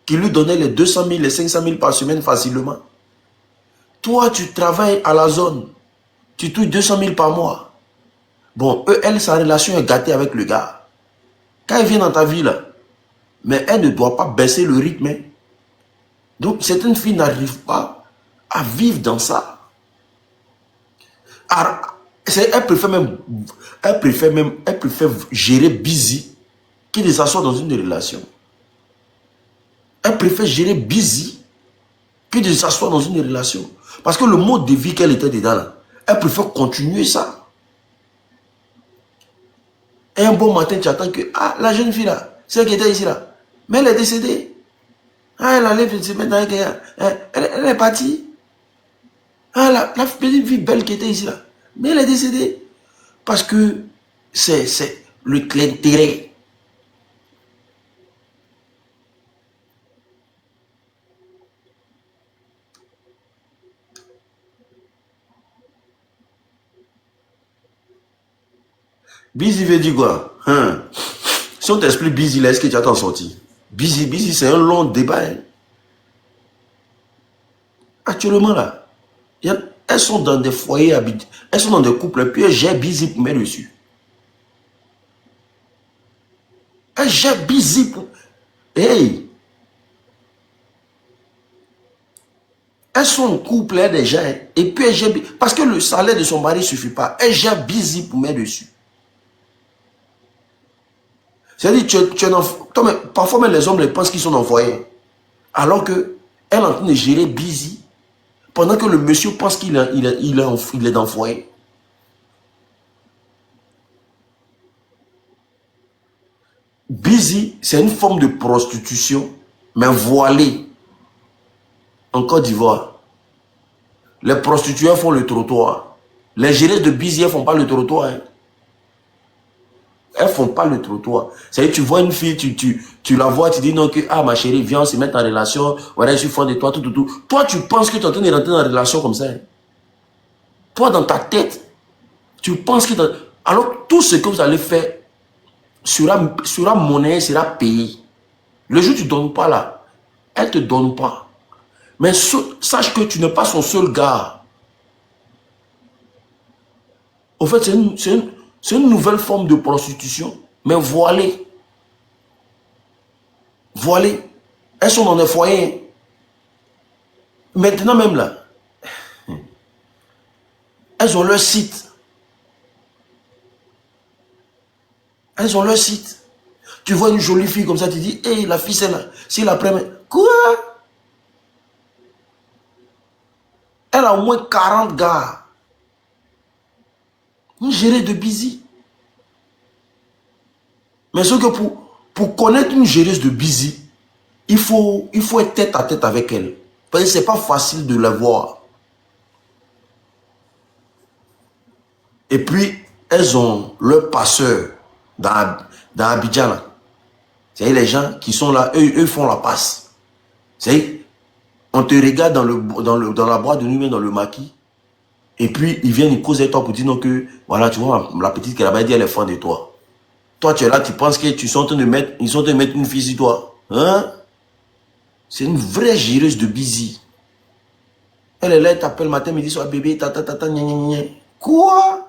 qui lui donnait les 200 000, les 500 000 par semaine facilement. Toi, tu travailles à la zone. Tu touches 200 000 par mois. Bon, elle, sa relation est gâtée avec le gars. Quand elle vient dans ta vie, là, mais elle ne doit pas baisser le rythme. Hein. Donc, certaines filles n'arrivent pas à vivre dans ça. Elle préfère gérer busy que de s'asseoir dans une relation. Elle préfère gérer busy que de s'asseoir dans une relation. Parce que le mode de vie qu'elle était dedans, là, elle préfère continuer ça. Et un bon matin, tu attends que, ah, la jeune fille là, celle qui était ici là, mais elle est décédée. Ah, elle allait se mettre avec elle est partie. Ah, la petite fille belle qui était ici là, mais elle est décédée. Parce que c'est l'intérêt. Busy veut dire quoi? Hein? Si on t'explique busy, là, est-ce que tu vas t'en sortir? Busy, c'est un long débat. Hein? Actuellement, là, elles sont dans des foyers, elles sont dans des couples, puis elles gèrent busy pour mettre dessus. Elles gèrent busy pour... Hey! Elles sont en couple, elles déjà, hein? Et puis elles gèrent... Parce que le salaire de son mari ne suffit pas. Elles gèrent busy pour mettre dessus. C'est-à-dire, parfois même les hommes pensent qu'ils sont dans le foyer. Alors qu'elle est en train de gérer busy. Pendant que le monsieur pense qu'il est dans le foyer. Busy, c'est une forme de prostitution, mais voilée. En Côte d'Ivoire. Les prostituées font le trottoir. Les géreuses de busy, elles ne font pas le trottoir. Hein. Elles ne font pas le trottoir. C'est-à-dire, tu vois une fille, tu la vois, tu dis non, que ah ma chérie, viens, on se met en relation, voilà, je suis fan de toi, tout. Toi, tu penses que tu es en train de rentrer dans une relation comme ça. Hein. Toi, dans ta tête, tu penses que... Alors, tout ce que vous allez faire sera monnaie, sera payé. Le jour où tu ne donnes pas là, elle ne te donne pas. Mais sache que tu n'es pas son seul gars. Au fait, c'est une nouvelle forme de prostitution, mais voilée. Voilée. Elles sont dans des foyers. Maintenant même là, elles ont leur site. Elles ont leur site. Tu vois une jolie fille comme ça, tu dis, hé, la fille c'est là. C'est la première. Quoi? Elle a au moins 40 gars. Une géreuse de busy. Mais ce que pour connaître une géreuse de busy, il faut être tête à tête avec elle. Parce que ce n'est pas facile de la voir. Et puis, elles ont leur passeur dans Abidjan. C'est les gens qui sont là, eux font la passe. C'est on te regarde dans la boîte de nuit, dans le maquis. Et puis, ils viennent, ils causent avec toi pour dire non que, voilà, tu vois, la petite qui là-bas dit, elle est fan de toi. Toi, tu es là, tu penses que ils sont en train de mettre une fille sur toi. Hein? C'est une vraie gireuse de busy. Elle est là, elle t'appelle matin, midi, soir, bébé, gna. Quoi?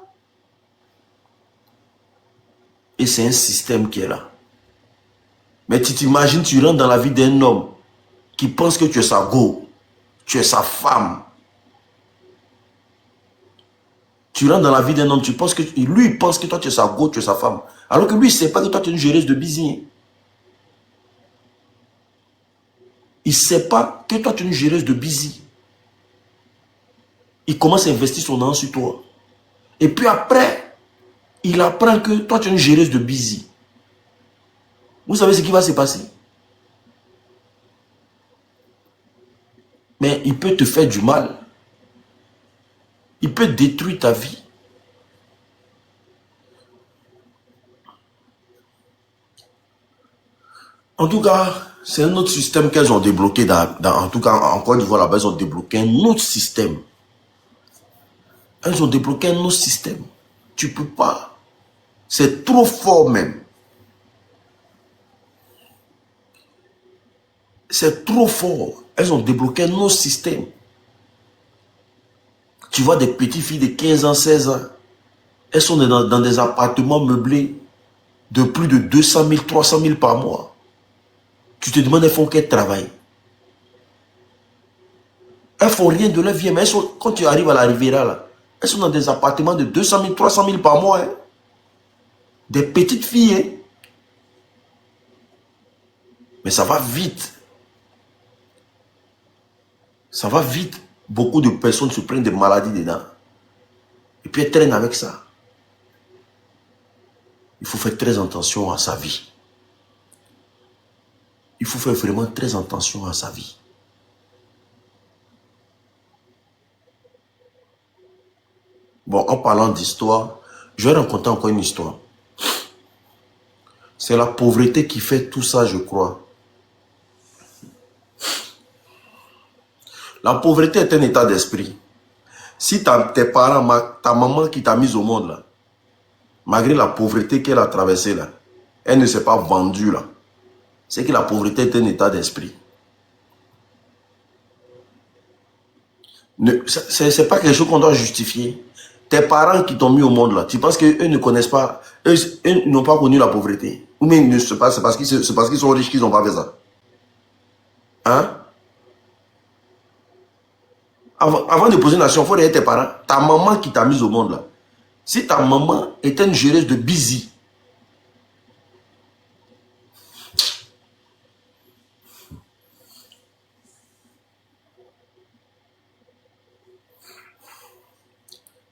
Et c'est un système qui est là. Mais tu t'imagines, tu rentres dans la vie d'un homme qui pense que tu es sa go, tu es sa femme. Tu rentres dans la vie d'un homme, tu penses que lui il pense que toi tu es sa go, tu es sa femme. Alors que lui, il ne sait pas que toi tu es une géreuse de busy. Il ne sait pas que toi tu es une géreuse de busy. Il commence à investir son argent sur toi. Et puis après, il apprend que toi tu es une géreuse de busy. Vous savez ce qui va se passer? Mais il peut te faire du mal. Il peut détruire ta vie. En tout cas, c'est un autre système qu'elles ont débloqué. En tout cas, en Côte d'Ivoire, là-bas, ils ont débloqué un autre système. Elles ont débloqué un autre système. Tu ne peux pas. C'est trop fort même. C'est trop fort. Elles ont débloqué un autre système. Tu vois des petites filles de 15 ans, 16 ans. Elles sont dans des appartements meublés. de plus de 200 000, 300 000 par mois. Tu te demandes, elles font quel travail? Elles font rien de leur vie, mais elles sont, quand tu arrives à la Riviera, là, elles sont dans des appartements de 200 000, 300 000 par mois. Hein. Des petites filles. Hein. Mais ça va vite. Ça va vite. Beaucoup de personnes se prennent des maladies dedans. Et puis elles traînent avec ça. Il faut faire très attention à sa vie. Il faut faire vraiment très attention à sa vie. Bon, en parlant d'histoire, je vais raconter encore une histoire. C'est la pauvreté qui fait tout ça, je crois. La pauvreté est un état d'esprit. Si tes parents, ta maman qui t'a mise au monde, là, malgré la pauvreté qu'elle a traversée, là, elle ne s'est pas vendue, là. C'est que la pauvreté est un état d'esprit. Ce n'est pas quelque chose qu'on doit justifier. Tes parents qui t'ont mis au monde, là, tu penses qu'eux ne connaissent pas, eux n'ont pas connu la pauvreté. Ou même, c'est parce qu'ils sont riches qu'ils n'ont pas fait ça. Hein? Avant de poser une action, il faut regarder tes parents. Ta maman qui t'a mis au monde, là. Si ta maman était une géreuse de busy,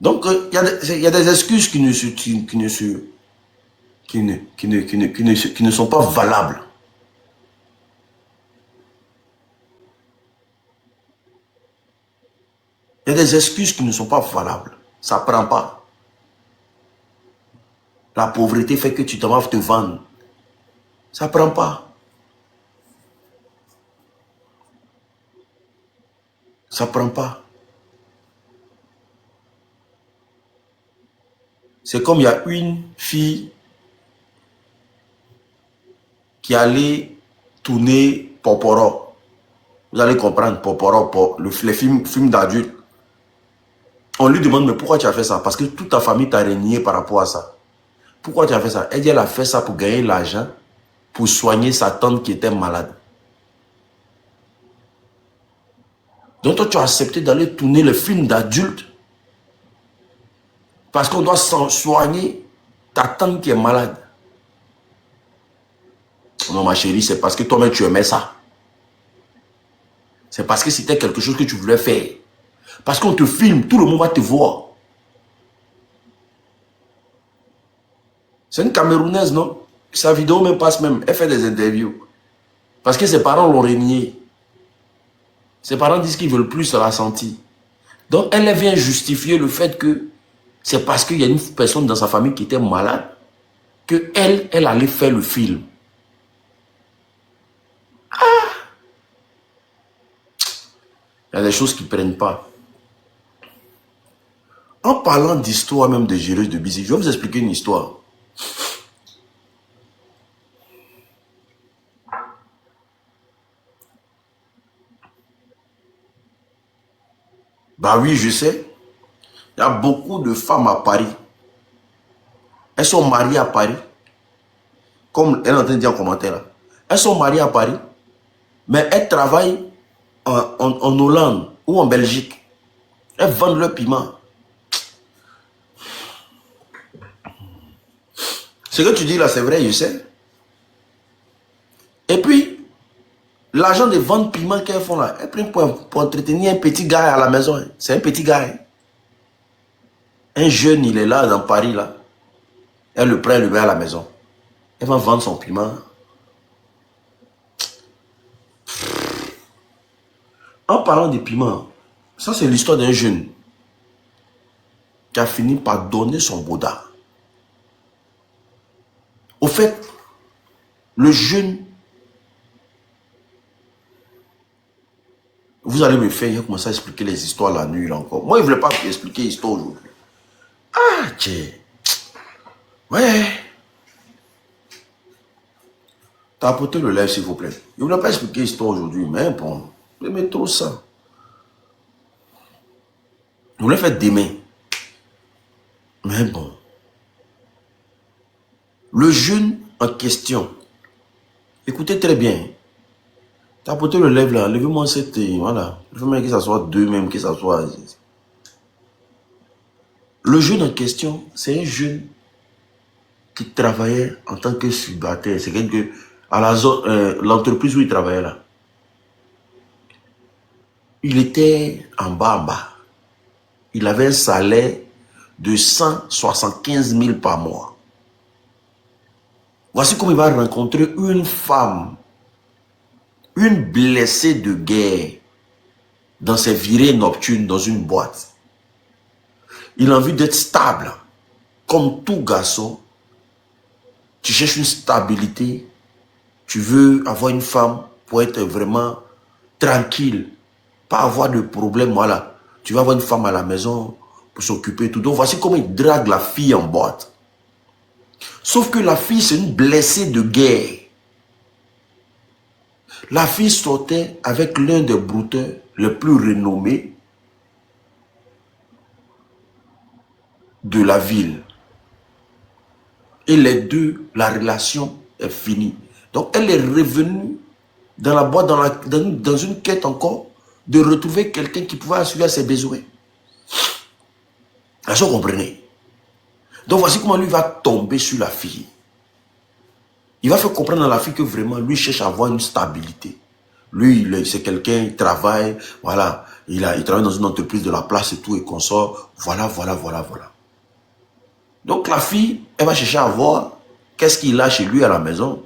donc il y a des excuses qui ne sont pas valables. Il y a des excuses qui ne sont pas valables. Ça ne prend pas. La pauvreté fait que tu t'en vas te vendre. Ça ne prend pas. Ça ne prend pas. C'est comme il y a une fille qui allait tourner Poporo. Vous allez comprendre, Poporo, les films d'adultes. On lui demande, mais pourquoi tu as fait ça? Parce que toute ta famille t'a régné par rapport à ça. Pourquoi tu as fait ça? Elle dit, elle a fait ça pour gagner l'argent, pour soigner sa tante qui était malade. Donc toi, tu as accepté d'aller tourner le film d'adulte parce qu'on doit soigner ta tante qui est malade. Non, ma chérie, c'est parce que toi-même, tu aimais ça. C'est parce que c'était quelque chose que tu voulais faire. Parce qu'on te filme, tout le monde va te voir. C'est une Camerounaise, non? Sa vidéo même passe même. Elle fait des interviews. Parce que ses parents l'ont renié. Ses parents disent qu'ils ne veulent plus se la sentir. Donc, elle vient justifier le fait que c'est parce qu'il y a une personne dans sa famille qui était malade que elle allait faire le film. Il y a des choses qui ne prennent pas. En parlant d'histoire même de géreuse de busy, je vais vous expliquer une histoire. Bah oui, je sais. Il y a beaucoup de femmes à Paris. Elles sont mariées à Paris. Comme elle est en train de dire en commentaire là. Elles sont mariées à Paris. Mais elles travaillent en Hollande ou en Belgique. Elles vendent leur piment. Ce que tu dis là, c'est vrai, je sais. Et puis, l'argent de vente piment qu'elles font là, elles prennent pour entretenir un petit gars à la maison. C'est un petit gars. Un jeune, il est là dans Paris là. Elle le prend, elle le met à la maison. Elle va vendre son piment. En parlant de piment, ça c'est l'histoire d'un jeune qui a fini par donner son boda. Au fait, le jeune, vous allez me faire commencer à expliquer les histoires la nuit là encore. Moi, il ne voulait pas expliquer l'histoire aujourd'hui. Ah, tiens. Ouais. T'as apporté le lait, s'il vous plaît. Je ne voulais pas expliquer l'histoire aujourd'hui, mais bon, je vais mettre trop ça. Je voulais faire demain. Mais bon. Le jeune en question, écoutez très bien. Tapotez le lèvre là, levez-moi cette. Voilà. Levez-moi que ça soit deux même, que ça soit. Le jeune en question, c'est un jeune qui travaillait en tant que célibataire. C'est quelqu'un que, à la zone, l'entreprise où il travaillait là, il était en bas. Il avait un salaire de 175 000 par mois. Voici comment il va rencontrer une femme, une blessée de guerre, dans ses virées nocturnes, dans une boîte. Il a envie d'être stable. Comme tout garçon, tu cherches une stabilité, tu veux avoir une femme pour être vraiment tranquille, pas avoir de problème, voilà. Tu vas avoir une femme à la maison pour s'occuper et tout. Donc voici comment il drague la fille en boîte. Sauf que la fille, c'est une blessée de guerre. La fille sortait avec l'un des brouteurs les plus renommés de la ville. Et les deux, la relation est finie. Donc elle est revenue dans la boîte, dans une quête encore, de retrouver quelqu'un qui pouvait assurer ses besoins. Est-ce que vous comprenez? Donc voici comment lui va tomber sur la fille. Il va faire comprendre à la fille que vraiment, lui cherche à avoir une stabilité. Lui, c'est quelqu'un, il travaille, voilà, il travaille dans une entreprise de la place et tout, et consort. Voilà. Donc la fille, elle va chercher à voir qu'est-ce qu'il a chez lui à la maison.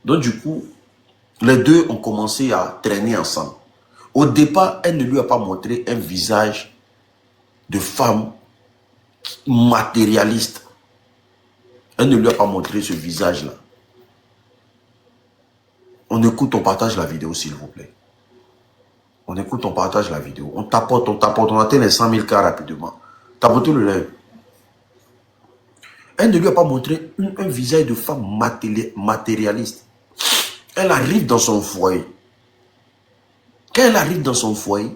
Donc du coup, les deux ont commencé à traîner ensemble. Au départ, elle ne lui a pas montré un visage de femme matérialiste. Elle ne lui a pas montré ce visage-là. On écoute, on partage la vidéo, s'il vous plaît. On écoute, on partage la vidéo. On tapote, on atteint les 100 000 cas rapidement. Tapotez le lèvre. Elle ne lui a pas montré un visage de femme matérialiste. Elle arrive dans son foyer. Quand elle arrive dans son foyer,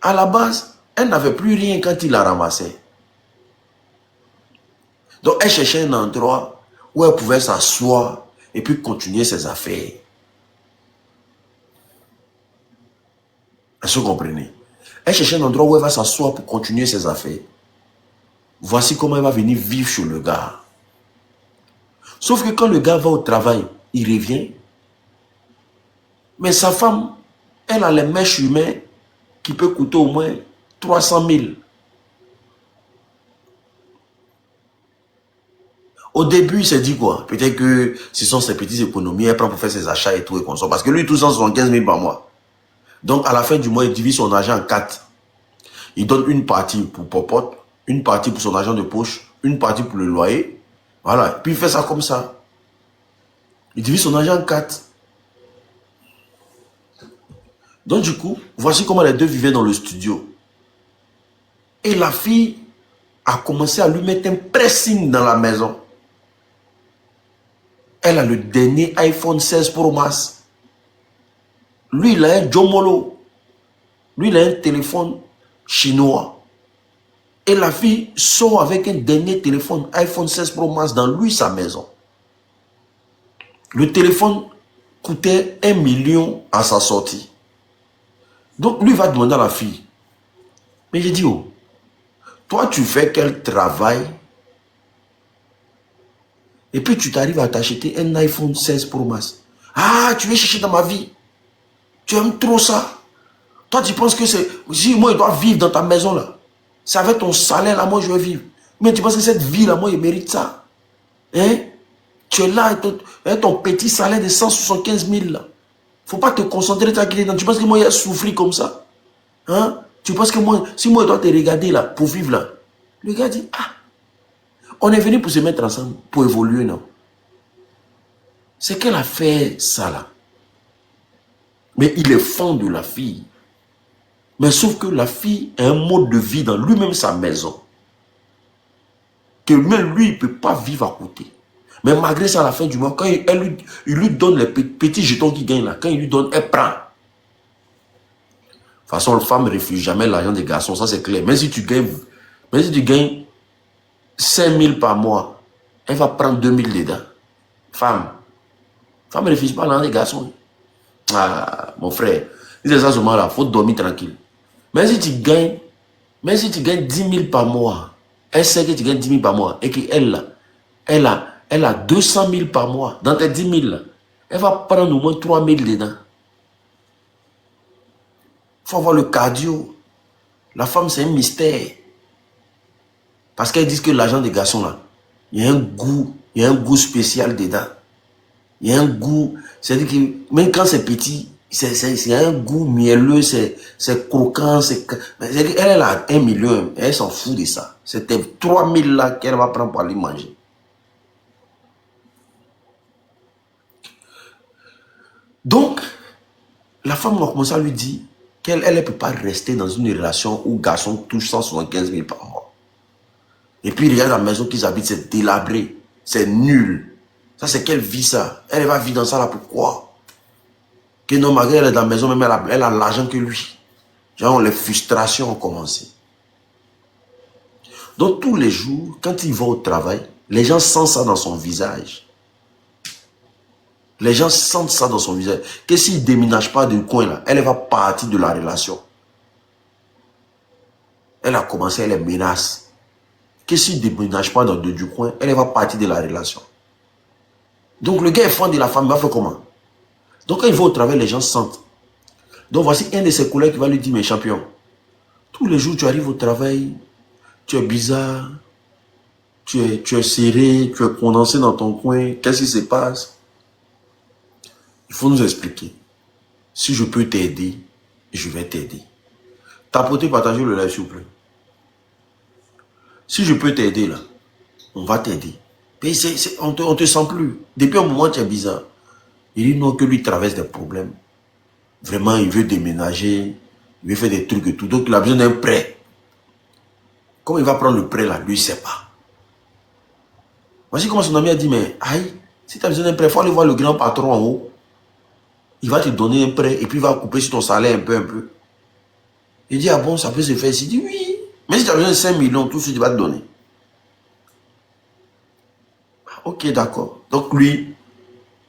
à la base, elle n'avait plus rien quand il la ramassait. Donc elle cherchait un endroit où elle pouvait s'asseoir et puis continuer ses affaires. Est-ce que vous comprenez? Elle cherchait un endroit où elle va s'asseoir pour continuer ses affaires. Voici comment elle va venir vivre chez le gars. Sauf que quand le gars va au travail, il revient. Mais sa femme, elle a les mèches humaines qui peuvent coûter au moins 300 000. Au début, il s'est dit quoi? Peut-être que ce sont ses petites économies, elle prend pour faire ses achats et tout et consomme. Parce que lui, il touche 175 000 par mois. Donc, à la fin du mois, il divise son argent en 4. Il donne une partie pour popote, une partie pour son argent de poche, une partie pour le loyer. Voilà. Puis il fait ça comme ça. Il divise son argent en 4. Donc, du coup, voici comment les deux vivaient dans le studio. Et la fille a commencé à lui mettre un pressing dans la maison. Elle a le dernier iPhone 16 Pro Max. Lui, il a un Jomolo. Lui, il a un téléphone chinois. Et la fille sort avec un dernier téléphone iPhone 16 Pro Max dans lui, sa maison. Le téléphone coûtait 1 million à sa sortie. Donc, lui va demander à la fille. Mais j'ai dit, oh, toi, tu fais quel travail? Et puis, tu t'arrives à t'acheter un iPhone 16 Pro Max. Ah, tu veux chercher dans ma vie. Tu aimes trop ça. Toi, tu penses que c'est... Si moi, je dois vivre dans ta maison, là. C'est avec ton salaire, là, moi, je vais vivre. Mais tu penses que cette vie, là, moi, je mérite ça. Hein? Tu es là, avec ton petit salaire de 175 000, là. Faut pas te concentrer tranquille dedans. Tu penses que moi, j'ai souffert comme ça? Hein? Tu penses que moi, si moi, je dois te regarder, là, pour vivre, là. Le gars dit, ah, on est venu pour se mettre ensemble, pour évoluer, non? C'est qu'elle a fait ça, là. Mais il est fond de la fille. Mais sauf que la fille a un mode de vie dans lui-même sa maison. Que même lui, il ne peut pas vivre à côté. Mais malgré ça, à la fin du mois, quand il lui donne les petits jetons qu'il gagne là, quand il lui donne, elle prend. De toute façon, la femme ne refuse jamais l'argent des garçons, ça c'est clair. Même si tu gagnes 5 000 par mois, Elle va prendre 2000 dedans. Femme ne réfléchit pas dans les garçons. Ah, mon frère, c'est ça seulement là, il faut dormir tranquille. Mais si tu gagnes 10 000 par mois, elle sait que tu gagnes 10 000 par mois et qu'elle elle a 200 000 par mois. Dans tes 10 000, elle va prendre au moins 3 000 dedans. Il faut avoir le cardio. La femme, c'est un mystère. Parce qu'elles disent que l'argent des garçons, là, il y a un goût spécial dedans. Il y a un goût, c'est-à-dire que même quand c'est petit, c'est un goût mielleux, c'est croquant, elle a 1 million, elle s'en fout de ça. C'était 3 000 là qu'elle va prendre pour aller manger. Donc, la femme va commencer à lui dire qu'elle ne peut pas rester dans une relation où le garçon touche 175 000 par mois. Et puis, regarde la maison qu'ils habitent, c'est délabré, c'est nul. Ça, c'est quelle vie ça? Elle va vivre dans ça là, pourquoi? Que non, malgré elle est dans la maison, même elle a l'argent que lui. Genre, les frustrations ont commencé. Donc, tous les jours, quand il va au travail, les gens sentent ça dans son visage. Les gens sentent ça dans son visage. Que s'il ne déménage pas du coin là, elle va partir de la relation. Elle a commencé, elle les menace. Que s'il ne déménage pas du coin, elle va partir de la relation. Donc le gars est fan de la femme, il va faire comment? Donc quand il va au travail, les gens sentent. Donc voici un de ses collègues qui va lui dire, mais champion, tous les jours tu arrives au travail, tu es bizarre, tu es serré, tu es condensé dans ton coin, qu'est-ce qui se passe? Il faut nous expliquer. Si je peux t'aider, je vais t'aider. Tapotez, partagez le live s'il vous plaît. Si je peux t'aider là, on va t'aider. Mais on te sent plus. Depuis un moment, tu es bizarre. Il dit non, que lui traverse des problèmes. Vraiment, il veut déménager, il veut faire des trucs et tout. Donc, il a besoin d'un prêt. Comment il va prendre le prêt là, lui, il ne sait pas. Voici comment son ami a dit, mais aïe, si tu as besoin d'un prêt, il faut aller voir le grand patron en haut. Il va te donner un prêt et puis il va couper sur ton salaire un peu. Il dit, ah bon, ça peut se faire. Il dit, oui. Mais si tu as besoin de 5 millions, tout ce qu'il va te donner. Ok, d'accord. Donc lui,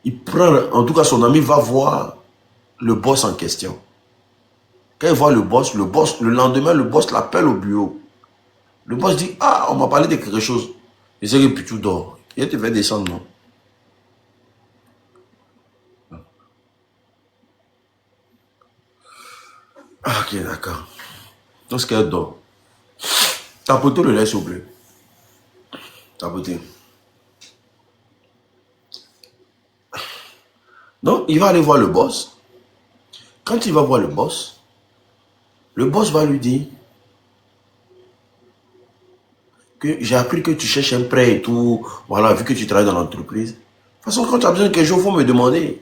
il prend, en tout cas son ami va voir le boss en question. Quand il voit le boss, le lendemain, le boss l'appelle au bureau. Le boss dit, ah, on m'a parlé de quelque chose. Il sait que Pichou dort. Il te fait descendre, non? Ah, ok, d'accord. Donc, ce qu'elle dort. Tapotez le lait, s'il vous plaît. Tapotez. Donc, il va aller voir le boss. Quand il va voir le boss va lui dire que j'ai appris que tu cherches un prêt et tout. Voilà, vu que tu travailles dans l'entreprise. De toute façon, quand tu as besoin de quelque chose, il faut me demander.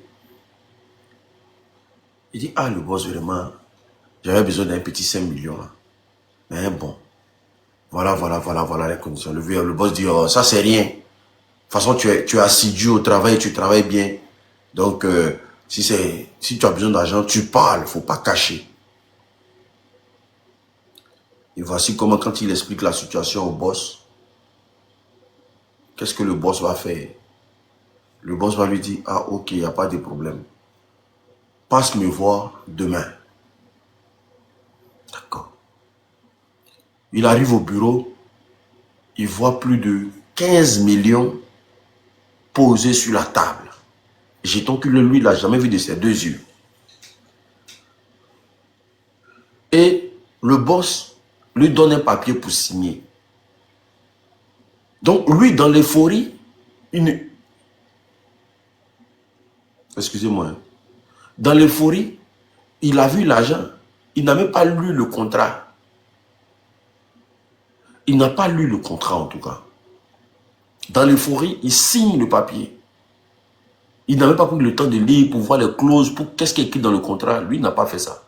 Il dit, ah, le boss, vraiment, j'avais besoin d'un petit 5 millions. Là. Mais bon, voilà les conditions. Le boss dit, oh, ça c'est rien. De toute façon, tu es assidu au travail, tu travailles bien. Donc, si tu as besoin d'argent, tu parles, il ne faut pas cacher. Et voici comment, quand il explique la situation au boss, qu'est-ce que le boss va faire? Le boss va lui dire, ah ok, il n'y a pas de problème. Passe me voir demain. D'accord. Il arrive au bureau, il voit plus de 15 millions posés sur la table. Jetons que lui, il n'a jamais vu de ses deux yeux. Et le boss lui donne un papier pour signer. Donc, lui, dans l'euphorie, excusez-moi. Dans l'euphorie, il a vu l'argent. Il n'a même pas lu le contrat. Il n'a pas lu le contrat, en tout cas. Dans l'euphorie, il signe le papier. Il n'a même pas pris le temps de lire pour voir les clauses, pour qu'est-ce qui est écrit dans le contrat. Lui, il n'a pas fait ça.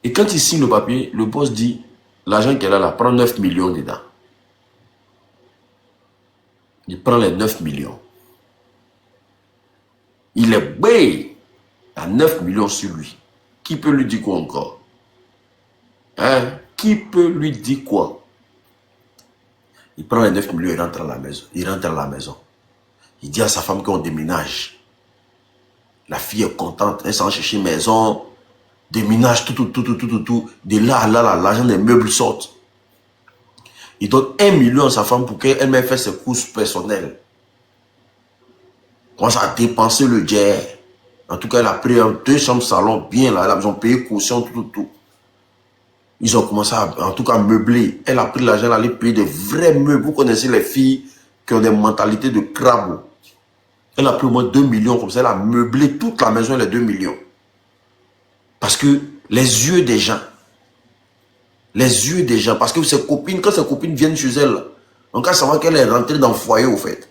Et quand il signe le papier, le boss dit, l'argent qu'elle a là, prend 9 millions dedans. Il prend les 9 millions. Il est bé. Il a 9 millions sur lui. Qui peut lui dire quoi encore? Hein? Qui peut lui dire quoi? Il prend les 9 millions, il rentre à la maison. Il rentre à la maison. Il dit à sa femme qu'on déménage. La fille est contente, elle s'en cherche une maison, déménage, tout. De là à là, l'argent des meubles sort. Il donne 1 million à sa femme pour qu'elle-même fasse ses courses personnelles. Commence à dépenser le jet. En tout cas, elle a pris 2 chambres salon bien là. Ils ont payé caution, tout. Ils ont commencé à, en tout cas, meubler. Elle a pris l'argent, elle allait payer des vrais meubles. Vous connaissez les filles qui ont des mentalités de crabe. Elle a pris au moins 2 millions comme ça. Elle a meublé toute la maison, les 2 millions. Parce que les yeux des gens, parce que ses copines, quand ses copines viennent chez elle, donc elle savoir qu'elle est rentrée dans le foyer au fait.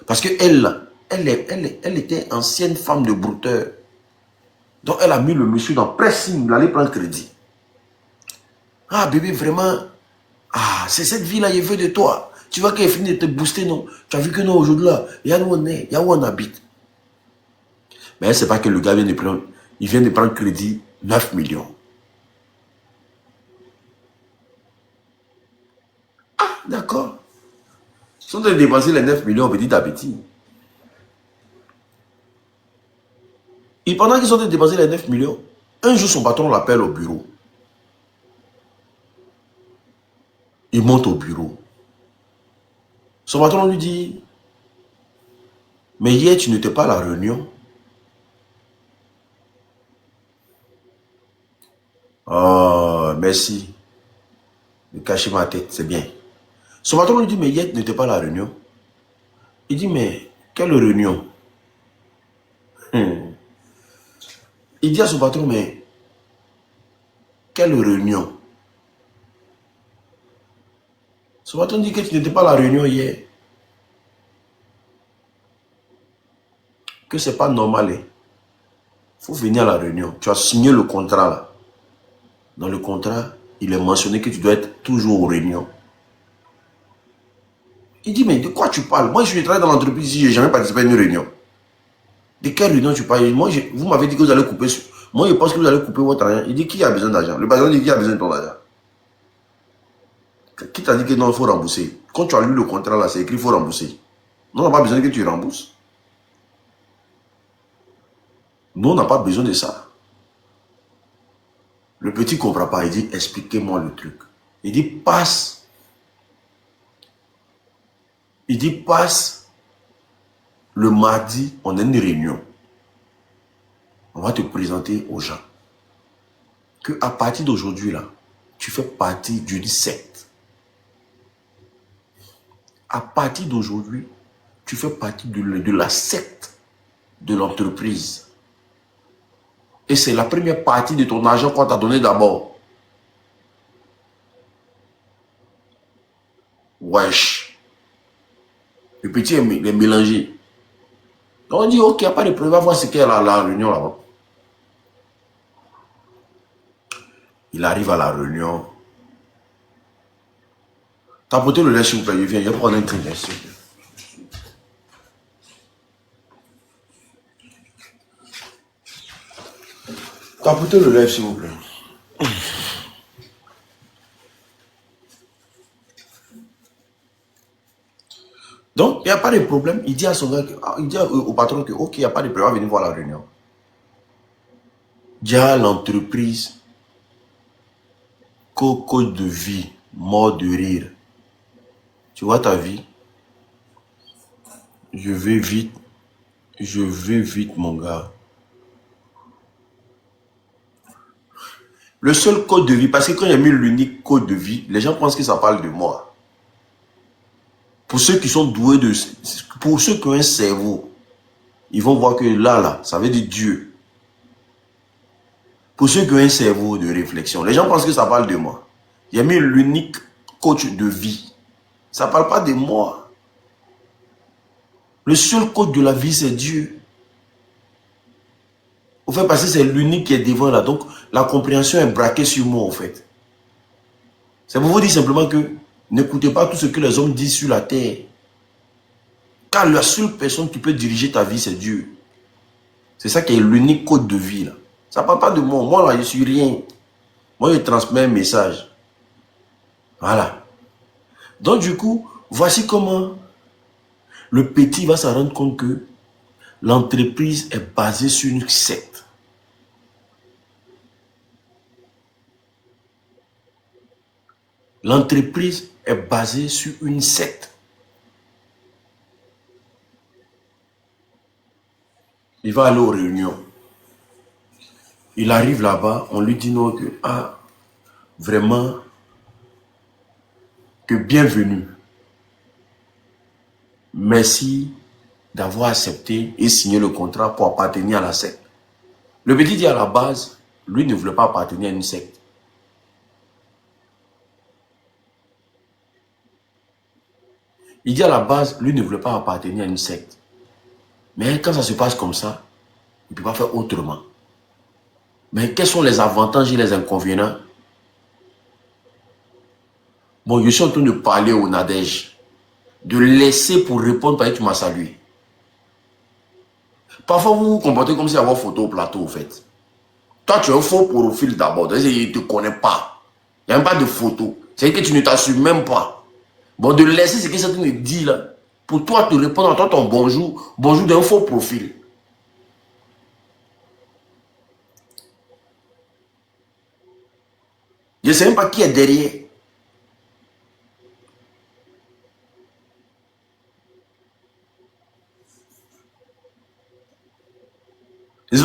Parce que elle était ancienne femme de brouteur. Donc elle a mis le monsieur dans pressing, il allait prendre crédit. Ah bébé, vraiment, ah c'est cette vie-là, il veut de toi. Tu vois qu'elle finit de te booster, non? Tu as vu que non, aujourd'hui là, il y a où on est, il y a où on habite. Mais elle ne sait pas que le gars vient de prendre crédit 9 millions. Ah, d'accord. Ils sont en train de dépenser les 9 millions petit à petit. Et pendant qu'ils sont en train de dépenser les 9 millions, un jour son patron l'appelle au bureau. Il monte au bureau. Son patron lui dit, mais hier tu n'étais pas à la réunion. Oh, merci de cacher ma tête, c'est bien. Son patron lui dit, mais hier tu n'étais pas à la réunion. Il dit, mais quelle réunion? Il dit à son patron, mais quelle réunion? Son patron dit que tu n'étais pas à la réunion hier. Que c'est pas normal. Il faut venir à la réunion. Tu as signé le contrat là. Dans le contrat, il est mentionné que tu dois être toujours aux réunions. Il dit, mais de quoi tu parles? Moi, je travaille dans l'entreprise ici, je n'ai jamais participé à une réunion. De quelle réunion tu parles? Moi, vous m'avez dit que vous allez couper. Moi, je pense que vous allez couper votre argent. Il dit, qui a besoin d'argent? Le patron dit, qui a besoin de ton argent? Qui t'a dit que non, il faut rembourser? Quand tu as lu le contrat là, c'est écrit, il faut rembourser. Nous, on n'a pas besoin que tu rembourses. Nous, on n'a pas besoin de ça. Le petit ne comprend pas. Il dit, expliquez-moi le truc. Il dit, passe. Il dit, passe. Le mardi, on a une réunion. On va te présenter aux gens. Que à partir d'aujourd'hui, là, tu fais partie d'une secte. À partir d'aujourd'hui, tu fais partie de la secte de l'entreprise. Et c'est la première partie de ton argent qu'on t'a donné d'abord. Wesh. Le petit est mélangé. Donc on dit, ok, il n'y a pas de problème, va voir ce qu'il y a à la réunion là-bas. Il arrive à la réunion. Tapotez le lait s'il vous plaît, je viens, je vais prendre un truc là, s'il vous plaît. Tapotez le lait s'il vous plaît. Donc, il n'y a pas de problème. Il dit à son gars, il dit au patron que, ok, il n'y a pas de problème, on va venir voir la réunion. Déjà, l'entreprise, coco de vie, mort de rire. Tu vois ta vie? Je vais vite, mon gars. Le seul code de vie, parce que quand il y a mis l'unique code de vie, les gens pensent que ça parle de moi. Pour ceux qui sont doués pour ceux qui ont un cerveau, ils vont voir que là, ça veut dire Dieu. Pour ceux qui ont un cerveau de réflexion, les gens pensent que ça parle de moi. Il y a mis l'unique coach de vie. Ça ne parle pas de moi. Le seul coach de la vie, c'est Dieu. Au fait, parce que c'est l'unique qui est devant là. Donc, la compréhension est braquée sur moi, en fait. C'est pour vous dire simplement que n'écoutez pas tout ce que les hommes disent sur la terre. Car la seule personne qui peut diriger ta vie, c'est Dieu. C'est ça qui est l'unique code de vie, là. Ça ne parle pas de moi. Moi, là, je ne suis rien. Moi, je transmets un message. Voilà. Donc du coup, voici comment le petit va se rendre compte que l'entreprise est basée sur une secte. L'entreprise est basée sur une secte. Il va aller aux réunions. Il arrive là-bas, on lui dit non, que vraiment, que bienvenue. Merci d'avoir accepté et signé le contrat pour appartenir à la secte. Le petit dit à la base, lui ne voulait pas appartenir à une secte. Il dit à la base, lui ne voulait pas appartenir à une secte. Mais quand ça se passe comme ça, il ne peut pas faire autrement. Mais quels sont les avantages et les inconvénients? Bon, je suis en train de parler au Nadège. De laisser pour répondre parce que tu m'as salué. Parfois, vous vous comportez comme si il y avait une photo au plateau, au fait. Toi, tu as un faux profil d'abord. Il ne te connaît pas. Il n'y a même pas de photo. C'est-à-dire que tu ne t'assumes même pas. Bon, de laisser ce que ça te dit là. Pour toi, te répondre à toi ton bonjour. Bonjour d'un faux profil. Je ne sais même pas qui est derrière.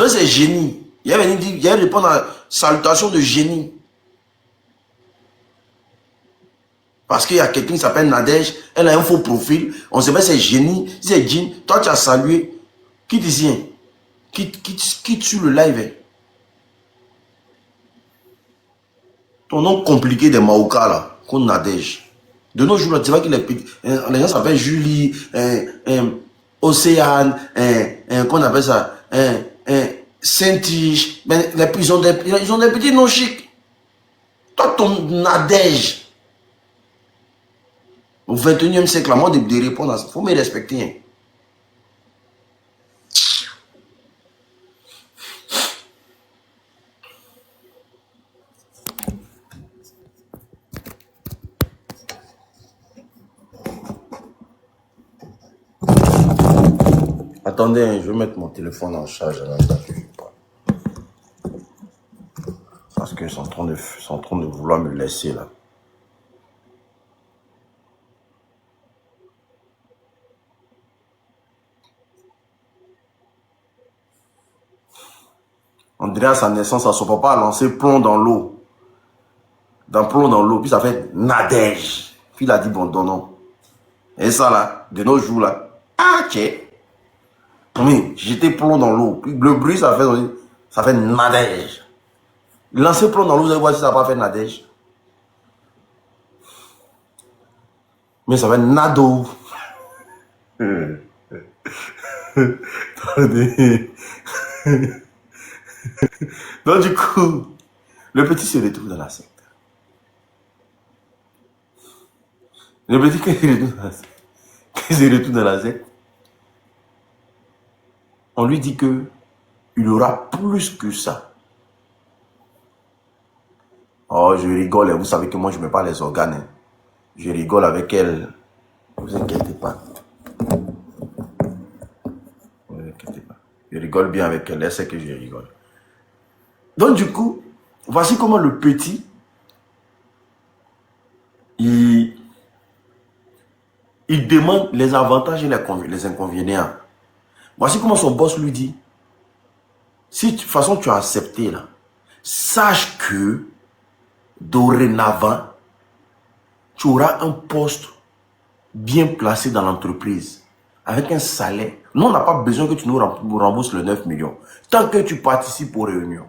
C'est génie. Il a venu dire, il a répondu à la salutation de génie. Parce qu'il y a quelqu'un qui s'appelle Nadège, elle a un faux profil, on se met c'est génie, c'est Jean, toi tu as salué, quitte ici, quitte sur le live. Ton nom compliqué des Maoka là, qu'on Nadège. De nos jours, là, tu vois que les gens s'appellent Julie, Océane, qu'on appelle ça, Saint-Tige, ils ont des petits noms chics. Toi, ton Nadège. Au 21e siècle, à moi de répondre à ça, il faut me respecter. Hein. Attendez, je vais mettre mon téléphone en charge. Parce qu'ils sont en train de vouloir me laisser là. Andrea, à sa naissance, à son papa a lancé plomb dans l'eau. Plomb dans l'eau, puis ça fait Nadège. Puis il a dit, bon, non. Et ça là, de nos jours là, ok. Mais j'étais plomb dans l'eau. Puis le bruit, ça fait Nadège. Lancer plomb dans l'eau, vous allez voir si ça n'a pas fait Nadège. Mais ça fait Nado. Attendez. Donc du coup, le petit se retrouve dans la secte. Le petit qui se retrouve dans la secte, on lui dit que il aura plus que ça. Oh, je rigole, vous savez que moi je ne mets pas les organes. Hein. Je rigole avec elle. Ne vous inquiétez pas. Ne vous inquiétez pas. Je rigole bien avec elle, elle sait que je rigole. Donc du coup, voici comment le petit, il demande les avantages et les inconvénients. Voici comment son boss lui dit, si de toute façon tu as accepté là, sache que dorénavant, tu auras un poste bien placé dans l'entreprise, avec un salaire. Nous, on n'a pas besoin que tu nous rembourses le 9 millions. Tant que tu participes aux réunions,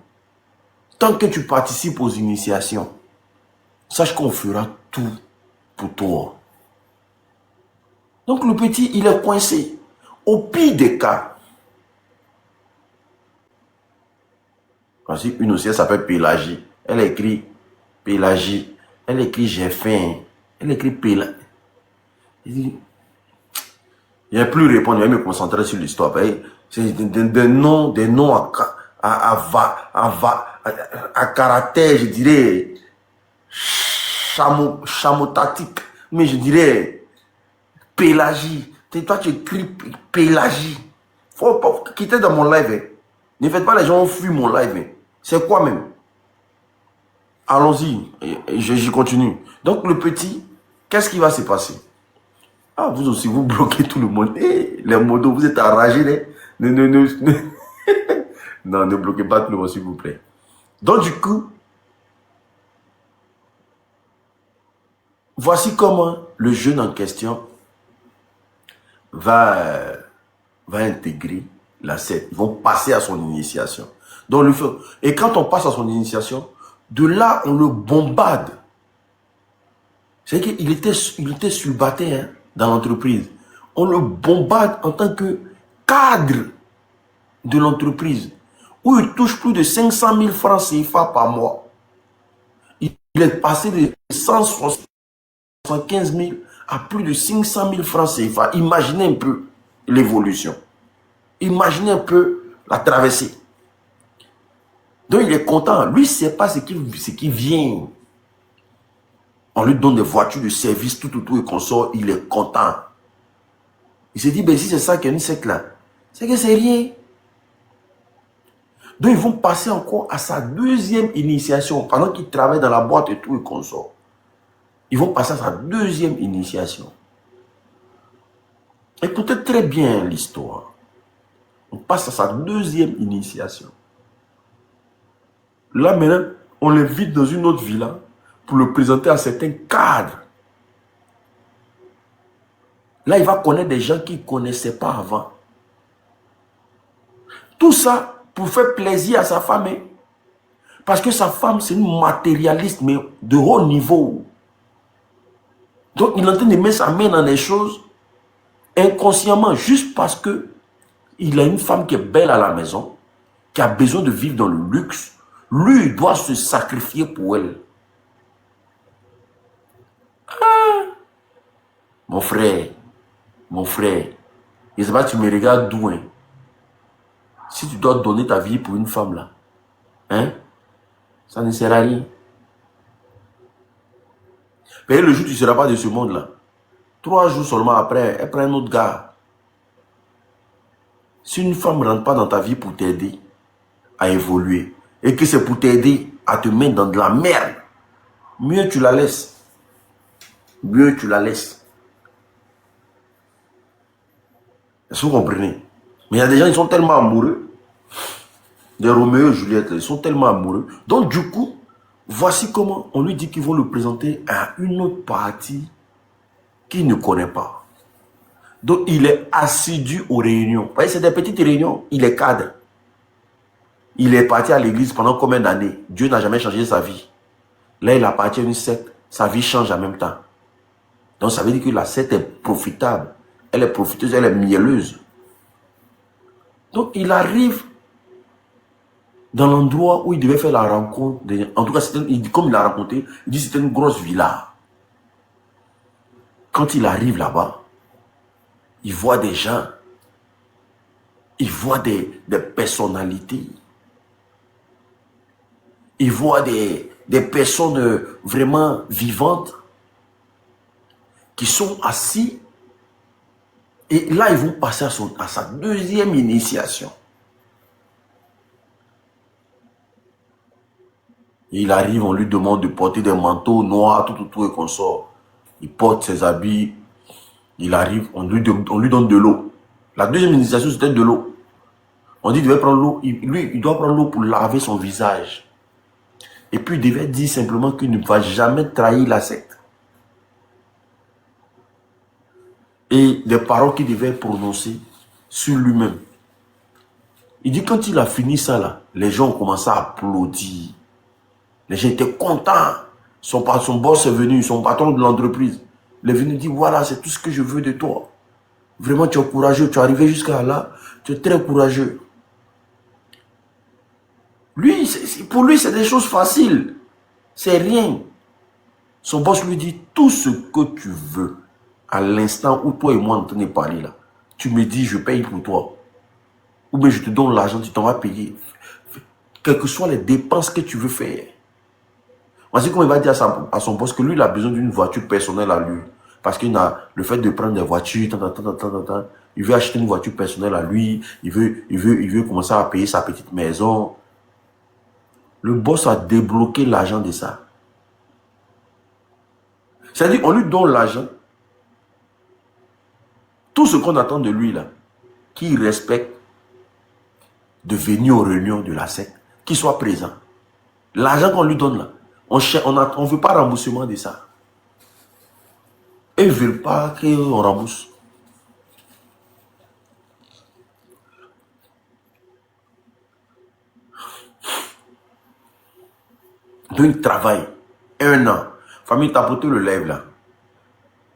tant que tu participes aux initiations, sache qu'on fera tout pour toi. Donc le petit, il est coincé. Au pire des cas, voici une aussi, elle s'appelle Pélagie. Elle écrit Pélagie. Elle écrit j'ai faim. Elle écrit Pélagie. Il n'y a plus répondre, je vais me concentrer sur l'histoire. C'est des noms à caractère, je dirais, chamotactique. Mais je dirais, Pélagie. Toi, tu écris Pélagie. Faut pas quitter dans mon live. Hein. Ne faites pas les gens fuient mon live. Hein. C'est quoi même? Allons-y, je continue. Donc le petit, qu'est-ce qui va se passer? Ah, vous aussi, vous bloquez tout le monde. Eh, les modos, vous êtes enragés. Non, ne bloquez pas tout le monde, s'il vous plaît. Donc du coup, voici comment le jeune en question va intégrer la secte. Ils vont passer à son initiation. Donc, et quand on passe à son initiation, de là, on le bombarde. C'est qu'il était célibataire hein, dans l'entreprise. On le bombarde en tant que cadre de l'entreprise, où il touche plus de 500 000 francs CFA par mois. Il est passé de 175 000 à plus de 500 000 francs CFA. Imaginez un peu l'évolution. Imaginez un peu la traversée. Donc il est content. Lui, il ne sait pas ce qui vient. On lui donne des voitures de service, tout et qu'on sort, il est content. Il se dit, ben si c'est ça qu'il y a une secte là, c'est que c'est rien. Donc ils vont passer encore à sa deuxième initiation. Pendant qu'il travaille dans la boîte et tout et qu'on sort. Ils vont passer à sa deuxième initiation. Écoutez très bien l'histoire. On passe à sa deuxième initiation. Là maintenant, on l'invite dans une autre villa pour le présenter à certains cadres. Là, il va connaître des gens qu'il ne connaissait pas avant. Tout ça pour faire plaisir à sa femme. Hein? Parce que sa femme, c'est une matérialiste, mais de haut niveau. Donc, il est en train de mettre sa main dans les choses inconsciemment, juste parce que il a une femme qui est belle à la maison, qui a besoin de vivre dans le luxe. Lui, il doit se sacrifier pour elle. Ah, mon frère, je ne sais pas, tu me regardes d'où, hein? Si tu dois donner ta vie pour une femme là, hein, ça ne sert à rien. Mais le jour où tu ne seras pas de ce monde là, 3 jours seulement après, elle prend un autre gars. Si une femme ne rentre pas dans ta vie pour t'aider à évoluer, et que c'est pour t'aider à te mettre dans de la merde, mieux tu la laisses. Mieux tu la laisses. Est-ce que vous comprenez? Mais il y a des gens qui sont tellement amoureux. Des Roméo et Juliette, ils sont tellement amoureux. Donc du coup, voici comment on lui dit qu'ils vont le présenter à une autre partie qu'il ne connaît pas. Donc il est assidu aux réunions. Vous voyez, c'est des petites réunions. Il est cadre. Il est parti à l'église pendant combien d'années? Dieu n'a jamais changé sa vie. Là, il appartient à une secte. Sa vie change en même temps. Donc ça veut dire que la secte est profitable. Elle est profiteuse, elle est mielleuse. Donc il arrive dans l'endroit où il devait faire la rencontre. En tout cas, comme il l'a raconté, il dit que c'était une grosse villa. Quand il arrive là-bas, il voit des gens. Il voit des personnalités. Il voit des personnes vraiment vivantes qui sont assis. Et là, ils vont passer à sa deuxième initiation. Et il arrive, on lui demande de porter des manteaux noirs, tout et qu'on sort. Il porte ses habits. Il arrive, on lui donne de l'eau. La deuxième initiation, c'était de l'eau. On dit qu'il devait prendre l'eau. Lui, il doit prendre l'eau pour laver son visage. Et puis, il devait dire simplement qu'il ne va jamais trahir la secte. Et les paroles qu'il devait prononcer sur lui-même. Il dit quand il a fini ça là, les gens ont commencé à applaudir. Les gens étaient contents. Son boss est venu, son patron de l'entreprise. Il est venu dire voilà, c'est tout ce que je veux de toi. Vraiment, tu es courageux, tu es arrivé jusqu'à là, tu es très courageux. Lui, pour lui, c'est des choses faciles. C'est rien. Son boss lui dit tout ce que tu veux. À l'instant où toi et moi on train de parler là, tu me dis je paye pour toi. Ou bien je te donne l'argent, tu t'en vas payer. Quelles que soient les dépenses que tu veux faire. Voici comment il va dire à son boss que lui il a besoin d'une voiture personnelle à lui. Parce qu'il a le fait de prendre des voitures, il veut acheter une voiture personnelle à lui, il veut commencer à payer sa petite maison. Le boss a débloqué l'argent de ça. C'est-à-dire, on lui donne l'argent. Tout ce qu'on attend de lui, là, qu'il respecte, de venir aux réunions de la secte, qu'il soit présent. L'argent qu'on lui donne, là, on ne veut pas remboursement de ça. Et ils ne veulent pas qu'on rembourse. Donc, il travaille 1 an. Famille, tapotez le lèvre là.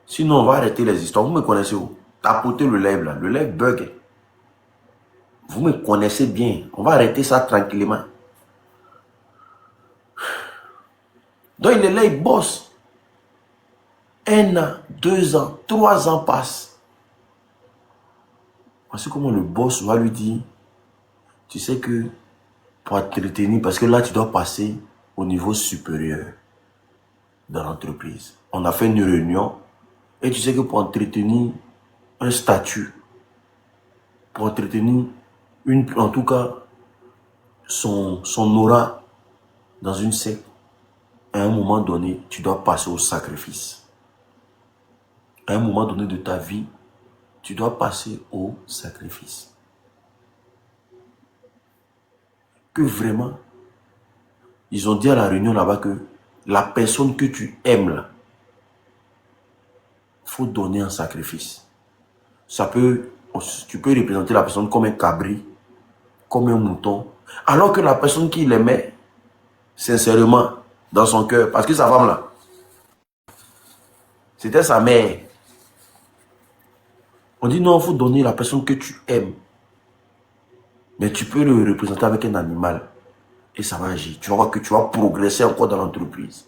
Sinon, on va arrêter les histoires. Vous me connaissez où? Tapotez le lèvre là. Le lèvre bug. Vous me connaissez bien. On va arrêter ça tranquillement. Donc, il est là, il bosse. 1 an, 2 ans, 3 ans passent. Voici comment le boss va lui dire, tu sais que pour entretenir, parce que là, tu dois passer au niveau supérieur dans l'entreprise. On a fait une réunion et tu sais que pour entretenir un statut, pour entretenir en tout cas son aura dans une secte, à un moment donné, tu dois passer au sacrifice. À un moment donné de ta vie, tu dois passer au sacrifice. Que vraiment, ils ont dit à la réunion là-bas que la personne que tu aimes là, faut donner un sacrifice. Ça peut, tu peux représenter la personne comme un cabri, comme un mouton, alors que la personne qui l'aimait, sincèrement, dans son cœur, parce que sa femme là, c'était sa mère. On dit non, il faut donner la personne que tu aimes. Mais tu peux le représenter avec un animal. Et ça va agir. Tu vas voir que tu vas progresser encore dans l'entreprise.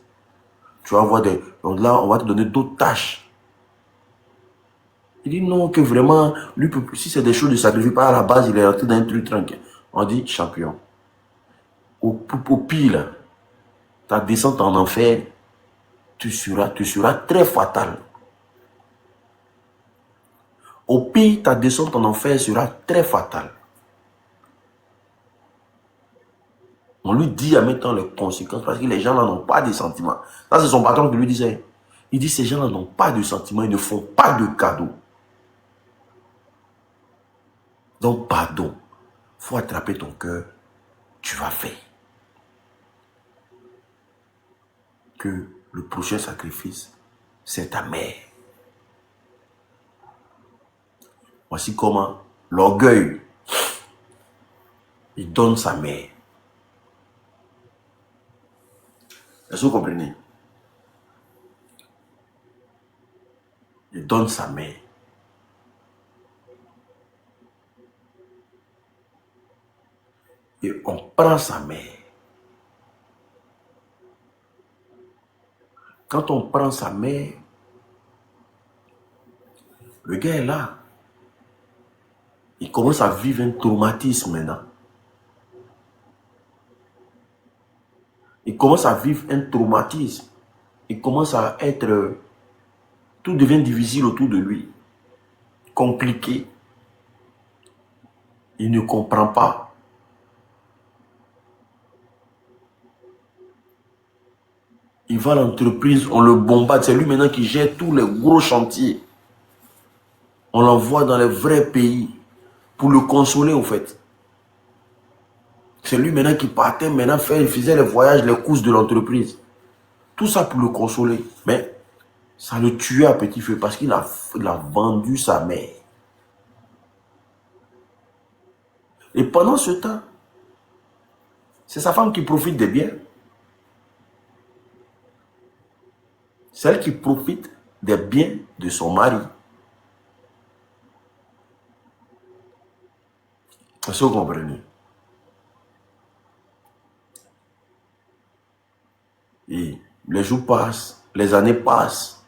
Tu vas voir des... Donc là, on va te donner d'autres tâches. Il dit non, que vraiment, lui, si c'est des choses de sacrifice, pas à la base, il est rentré dans un truc tranquille. On dit champion. Au pire, ta descente en enfer, tu seras très fatal. Au pire, ta descente en enfer sera très fatale. On lui dit à maintenant les conséquences parce que les gens n'ont pas de sentiments. Ça, c'est son patron qui lui disait. Il dit ces gens n'ont pas de sentiments, ils ne font pas de cadeaux. Donc, pardon. Il faut attraper ton cœur. Tu vas faire. Que le prochain sacrifice, c'est ta mère. Voici comment l'orgueil, il donne sa mère. Est-ce que vous comprenez? Il donne sa mère. Et on prend sa mère. Quand on prend sa mère, le gars est là. Il commence à vivre un traumatisme maintenant. Il commence à vivre un traumatisme. Il commence à être... Tout devient difficile autour de lui. Compliqué. Il ne comprend pas. Il va à l'entreprise, on le bombarde. C'est lui maintenant qui gère tous les gros chantiers. On l'envoie dans les vrais pays pour le consoler au fait. C'est lui maintenant qui partait, maintenant il faisait les voyages, les courses de l'entreprise. Tout ça pour le consoler. Mais ça le tuait à petit feu parce qu'il a vendu sa mère. Et pendant ce temps, c'est sa femme qui profite des biens. C'est elle qui profite des biens de son mari. Est-ce que vous comprenez? Et les jours passent, les années passent.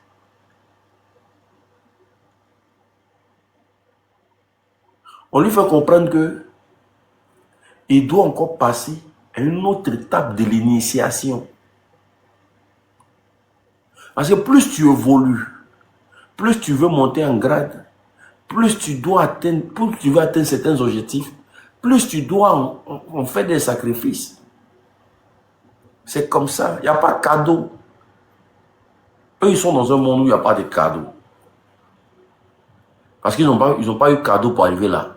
On lui fait comprendre que il doit encore passer à une autre étape de l'initiation. Parce que plus tu évolues, plus tu veux monter en grade, plus tu veux atteindre certains objectifs, plus tu dois en faire des sacrifices. C'est comme ça, il n'y a pas de cadeau. Eux, ils sont dans un monde où il n'y a pas de cadeau. Parce qu'ils n'ont pas eu cadeau pour arriver là.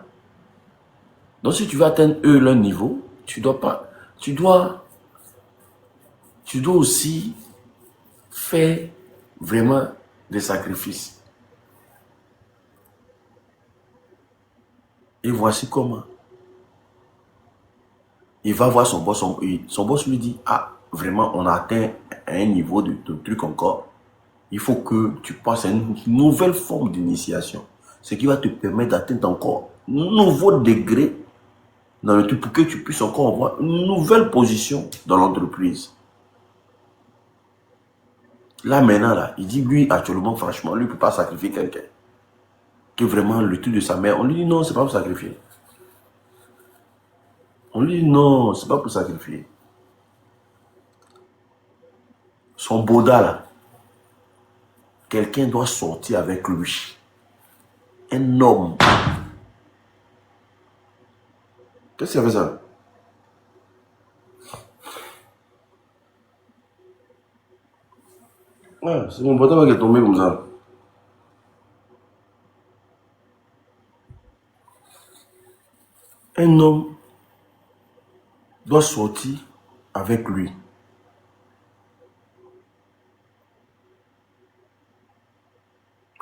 Donc si tu veux atteindre eux leur niveau, tu dois aussi faire vraiment des sacrifices. Et voici comment. Il va voir son boss. Son boss lui dit, ah, vraiment, on a atteint un niveau de truc encore. Il faut que tu passes à une nouvelle forme d'initiation. Ce qui va te permettre d'atteindre encore un nouveau degré dans le truc pour que tu puisses encore avoir une nouvelle position dans l'entreprise. Là, maintenant, là, il dit, lui, actuellement, franchement, lui, il ne peut pas sacrifier quelqu'un. Que vraiment, le truc de sa mère, on lui dit, non, c'est pas pour sacrifier. On lui dit, non, c'est pas pour sacrifier. Son Bouddha, là, quelqu'un doit sortir avec lui. Un homme. Qu'est-ce qu'il y avait ça? Ah, c'est mon Bouddha qui est tombé comme ça. Un homme doit sortir avec lui.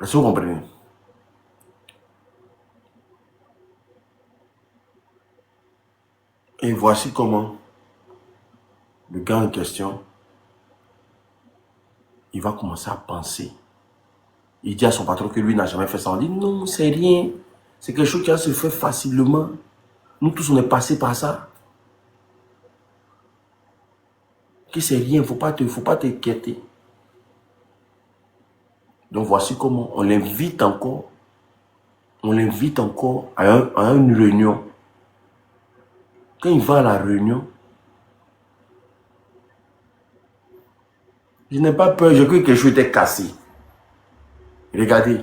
Est-ce que vous comprenez? Et voici comment le gars en question, il va commencer à penser. Il dit à son patron que lui n'a jamais fait ça. On dit non, c'est rien. C'est quelque chose qui va se faire facilement. Nous tous, on est passés par ça. Que c'est rien, faut pas t'inquiéter. Donc voici comment on l'invite encore. On l'invite encore à une réunion. Quand il va à la réunion, je n'ai pas peur, j'ai cru que quelque chose était cassé. Regardez,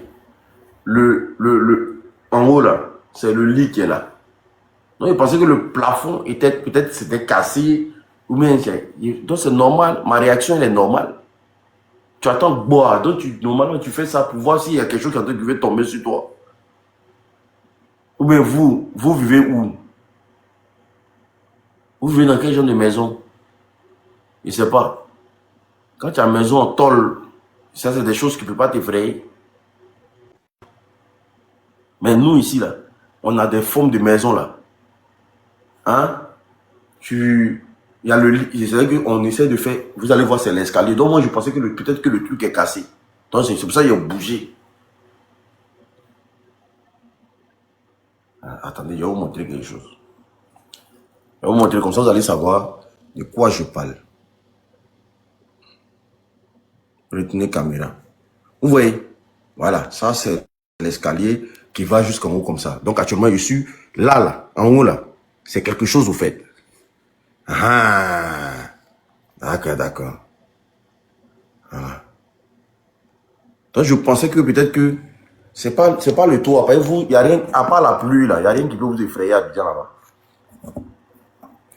en haut là, c'est le lit qui est là. Donc il pensait que le plafond était, peut-être c'était cassé, ou bien, donc c'est normal, ma réaction elle est normale. Tu attends de boire, donc normalement tu fais ça pour voir s'il y a quelque chose qui veut tomber sur toi. Ou bien vous vivez où? Vous vivez dans quel genre de maison? Je ne sais pas. Quand tu as une maison en tôle, ça c'est des choses qui ne peuvent pas t'effrayer. Mais nous ici, là, on a des formes de maison là. Hein? Il y a le lit, c'est vrai qu'on essaie de faire, vous allez voir c'est l'escalier. Donc moi je pensais que peut-être que le truc est cassé. Donc c'est pour ça qu'il a bougé. Ah, attendez, je vais vous montrer quelque chose. Je vais vous montrer comme ça, vous allez savoir de quoi je parle. Retenez caméra. Vous voyez? Voilà, ça c'est l'escalier qui va jusqu'en haut comme ça. Donc actuellement je suis là, en haut là. C'est quelque chose au fait. Ah, d'accord. Voilà. Donc je pensais que peut-être que c'est pas le toit. Après vous, il n'y a rien, à part la pluie là, il n'y a rien qui peut vous effrayer à Abidjan là-bas.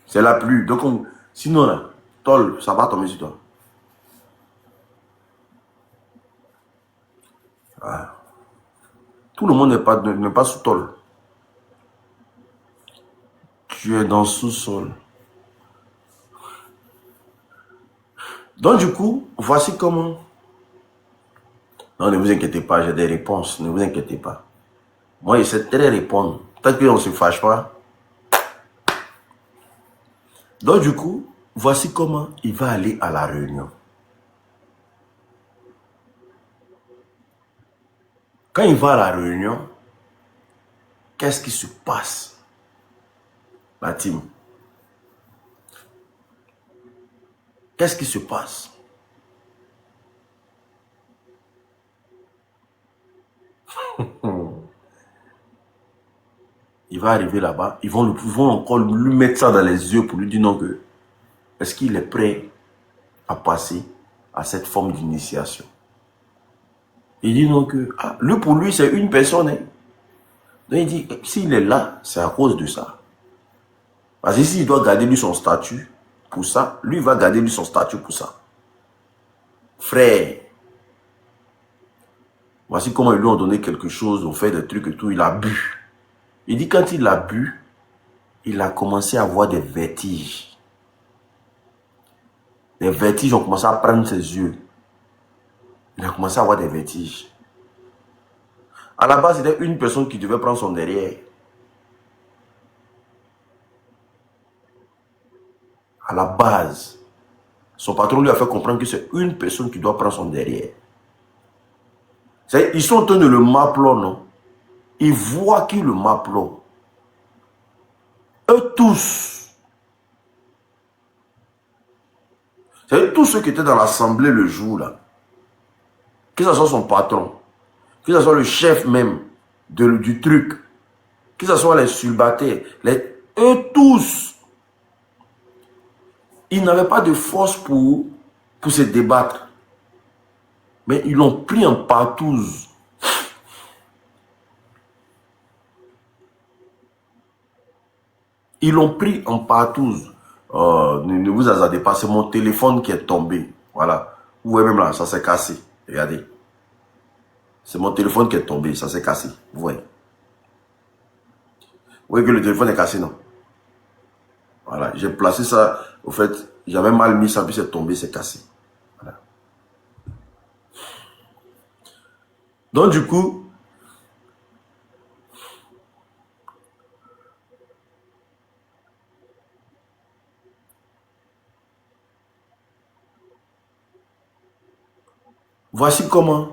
C'est la pluie. Donc sinon là, tôle, ça va tomber sur toi. Ah. Tout le monde n'est pas sous tôle. Tu es dans le sous-sol. Donc du coup, voici comment. Non, ne vous inquiétez pas, j'ai des réponses. Ne vous inquiétez pas. Moi, je sais très répondre. Peut-être qu'on ne se fâche pas. Donc du coup, voici comment il va aller à la réunion. Quand il va à la réunion, qu'est-ce qui se passe, la team? Qu'est-ce qui se passe? Il va arriver là-bas, ils vont encore lui mettre ça dans les yeux pour lui dire non que est-ce qu'il est prêt à passer à cette forme d'initiation? Il dit non que, ah, lui pour lui c'est une personne. Hein. Donc il dit, s'il est là, c'est à cause de ça. Parce que s'il doit garder lui son statut pour ça, lui va garder lui son statut pour ça. Frère, voici comment ils lui ont donné quelque chose, on fait des trucs et tout, il a bu. Il dit quand il a bu, il a commencé à avoir des vertiges. Les vertiges ont commencé à prendre ses yeux. Il a commencé à avoir des vertiges. À la base, c'était une personne qui devait prendre son derrière. À la base, son patron lui a fait comprendre que c'est une personne qui doit prendre son derrière. Ils sont en train de le m'appeler, non? Ils voient qu'il le m'appelle. Eux tous. C'est tous ceux qui étaient dans l'assemblée le jour là. Que ce soit son patron, que ce soit le chef même du truc, que ce soit les célibataires, eux tous, ils n'avaient pas de force pour se débattre. Mais ils l'ont pris en partouze. Ils l'ont pris en partouze. Ne vous hasardez pas, c'est mon téléphone qui est tombé. Voilà. Vous voyez même là, ça s'est cassé. Regardez. C'est mon téléphone qui est tombé, ça s'est cassé. Vous voyez. Vous voyez que le téléphone est cassé, non? Voilà. J'ai placé ça. Au fait, j'avais mal mis ça, puis c'est tombé, c'est cassé. Voilà. Donc, du coup, voici comment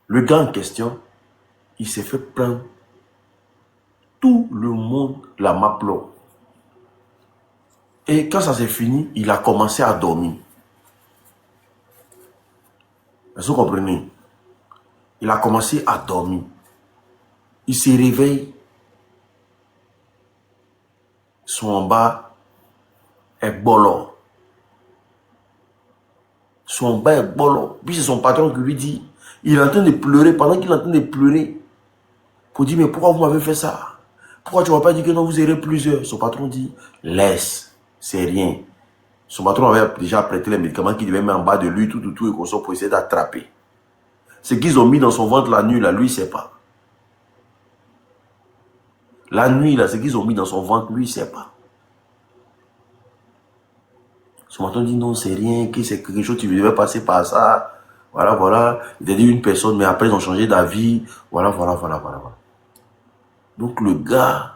le gars en question, il s'est fait prendre. Tout le monde la m'appelait. Et quand ça s'est fini, il a commencé à dormir. Est-ce que vous comprenez? Il a commencé à dormir. Il se réveille. Son bas est bolo. Son bas est bolo. Puis c'est son patron qui lui dit, il est en train de pleurer. Pendant qu'il est en train de pleurer, pour dire, mais pourquoi vous m'avez fait ça? Pourquoi tu ne m'as pas dit que non, vous irez plusieurs? Son patron dit, laisse, c'est rien. Son patron avait déjà prêté les médicaments qu'il devait mettre en bas de lui, tout, et qu'on soit pour essayer d'attraper. Ce qu'ils ont mis dans son ventre la nuit, là, lui, il ne sait pas. La nuit, là, ce qu'ils ont mis dans son ventre, lui, il ne sait pas. Son patron dit, non, c'est rien, que c'est quelque chose, tu devais passer par ça. Voilà, voilà. Il a dit une personne, mais après, ils ont changé d'avis. Voilà. Donc, le gars,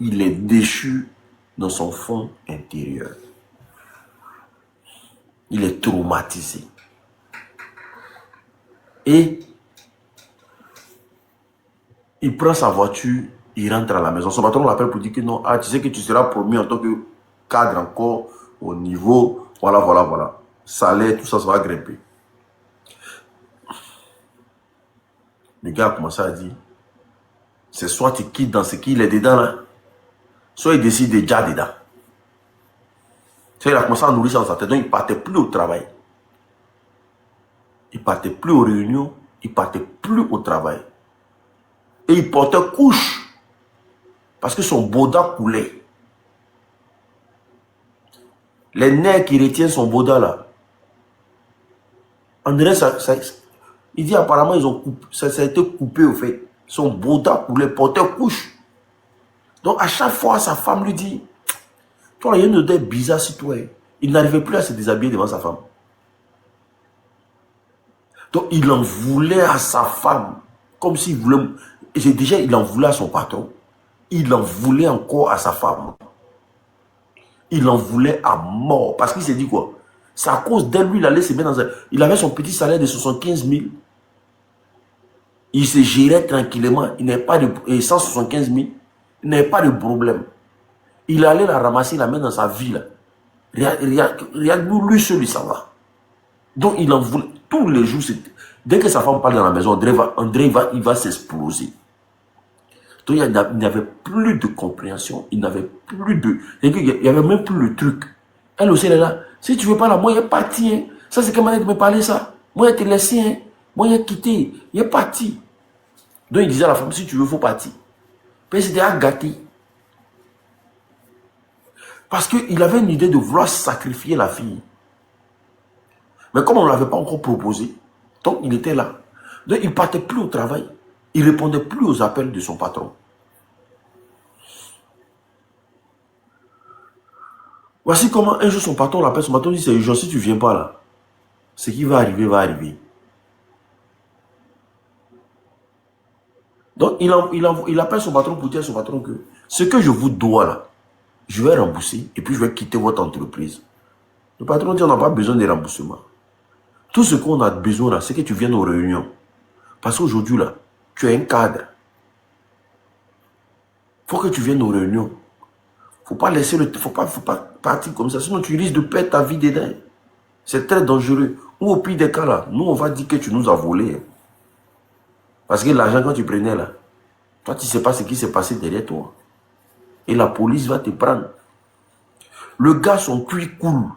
il est déchu dans son fond intérieur. Il est traumatisé. Et il prend sa voiture, il rentre à la maison. Son patron l'appelle pour dire que non, ah, tu sais que tu seras promu en tant que cadre encore au niveau. Voilà. Salaire, tout ça, ça va grimper. Le gars a commencé à dire, c'est soit tu quittes dans ce qu'il est dedans là, soit il décide déjà dedans. Il a commencé à nourrir ça dans sa tête, donc il ne partait plus au travail. Il ne partait plus aux réunions, il ne partait plus au travail. Et il portait couche, parce que son boda coulait. Les nerfs qui retiennent son boda là, André, il dit apparemment ils ont coupé, ça a été coupé au fait. Son boda coulait, portait couche. Donc à chaque fois, sa femme lui dit, toi, il y a une odeur bizarre sur toi. Il n'arrivait plus à se déshabiller devant sa femme. Donc il en voulait à sa femme, comme s'il voulait. Déjà, il en voulait à son patron. Il en voulait encore à sa femme. Il en voulait à mort. Parce qu'il s'est dit quoi? C'est à cause d'elle, lui, il allait se mettre dans un. Il avait son petit salaire de 75 000. Il se gérait tranquillement. Il n'avait pas de. Et 175 000. Il n'avait pas de problème. Il allait la ramasser, la mettre dans sa vie. Regarde, lui seul, il s'en va. Donc, il en voulait. Tous les jours, dès que sa femme parle dans la maison, André il va s'exploser. Donc il n'y avait plus de compréhension, il n'avait plus de... Il n'y avait même plus le truc. Elle aussi, elle est là. Si tu veux pas là, moi, il est parti. Hein. Ça, c'est comment elle me parler ça. Moi, il te laissé. Hein. Moi, il est quitté. Il est parti. Donc il disait à la femme, si tu veux, il faut partir. Puis c'était à gâter. Parce qu'il avait une idée de vouloir sacrifier la fille. Mais comme on ne l'avait pas encore proposé, donc il était là. Donc il ne partait plus au travail. Il ne répondait plus aux appels de son patron. Voici comment un jour son patron l'appelle. Son patron dit, c'est urgent, si tu ne viens pas là, ce qui va arriver, va arriver. Donc il appelle son patron pour dire à son patron que ce que je vous dois là, je vais rembourser et puis je vais quitter votre entreprise. Le patron dit, on n'a pas besoin de remboursement. Tout ce qu'on a besoin là, c'est que tu viennes aux réunions. Parce qu'aujourd'hui là, tu es un cadre. Il faut que tu viennes aux réunions. Faut pas laisser faut pas partir comme ça, sinon tu risques de perdre ta vie dedans. C'est très dangereux. Ou au pire des cas là, nous on va dire que tu nous as volé. Parce que l'argent quand tu prenais là, toi tu ne sais pas ce qui s'est passé derrière toi. Et la police va te prendre. Le gars, son cuir coule.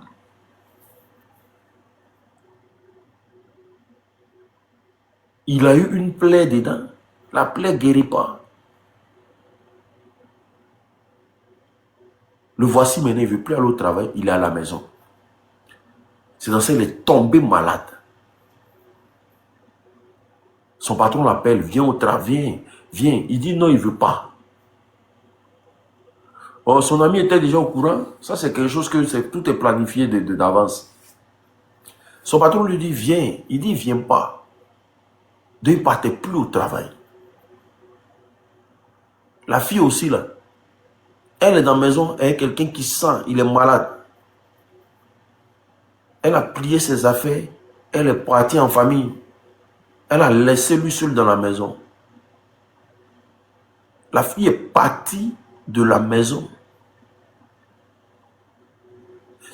Il a eu une plaie dedans. La plaie ne guérit pas. Le voici maintenant, il ne veut plus aller au travail, il est à la maison. C'est dans ça qu'il est tombé malade. Son patron l'appelle, viens au travail, viens. Il dit non, il ne veut pas. Oh, son ami était déjà au courant. Ça, c'est quelque chose que tout est planifié d'avance. Son patron lui dit, viens. Il dit, viens pas. Donc, il ne partait plus au travail. La fille aussi, là, elle est dans la maison, elle est quelqu'un qui sent, il est malade. Elle a plié ses affaires, elle est partie en famille. Elle a laissé lui seul dans la maison. La fille est partie de la maison.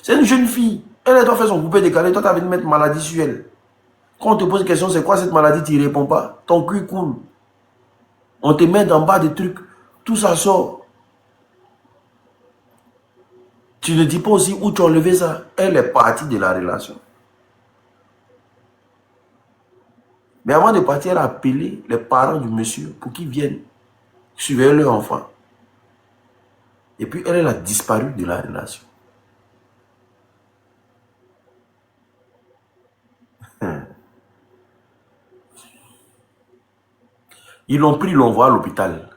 C'est une jeune fille. Elle doit faire son coupé décalé. Toi, tu as envie de mettre maladie sur elle. Quand on te pose une question, c'est quoi cette maladie, tu ne réponds pas. Ton cul coule. On te met en bas des trucs. Tout ça sort. Tu ne dis pas aussi où tu as enlevé ça. Elle est partie de la relation. Mais avant de partir, elle a appelé les parents du monsieur pour qu'ils viennent surveiller leur enfant. Et puis, elle a disparu de la relation. Ils l'ont pris, l'ont envoyé à l'hôpital.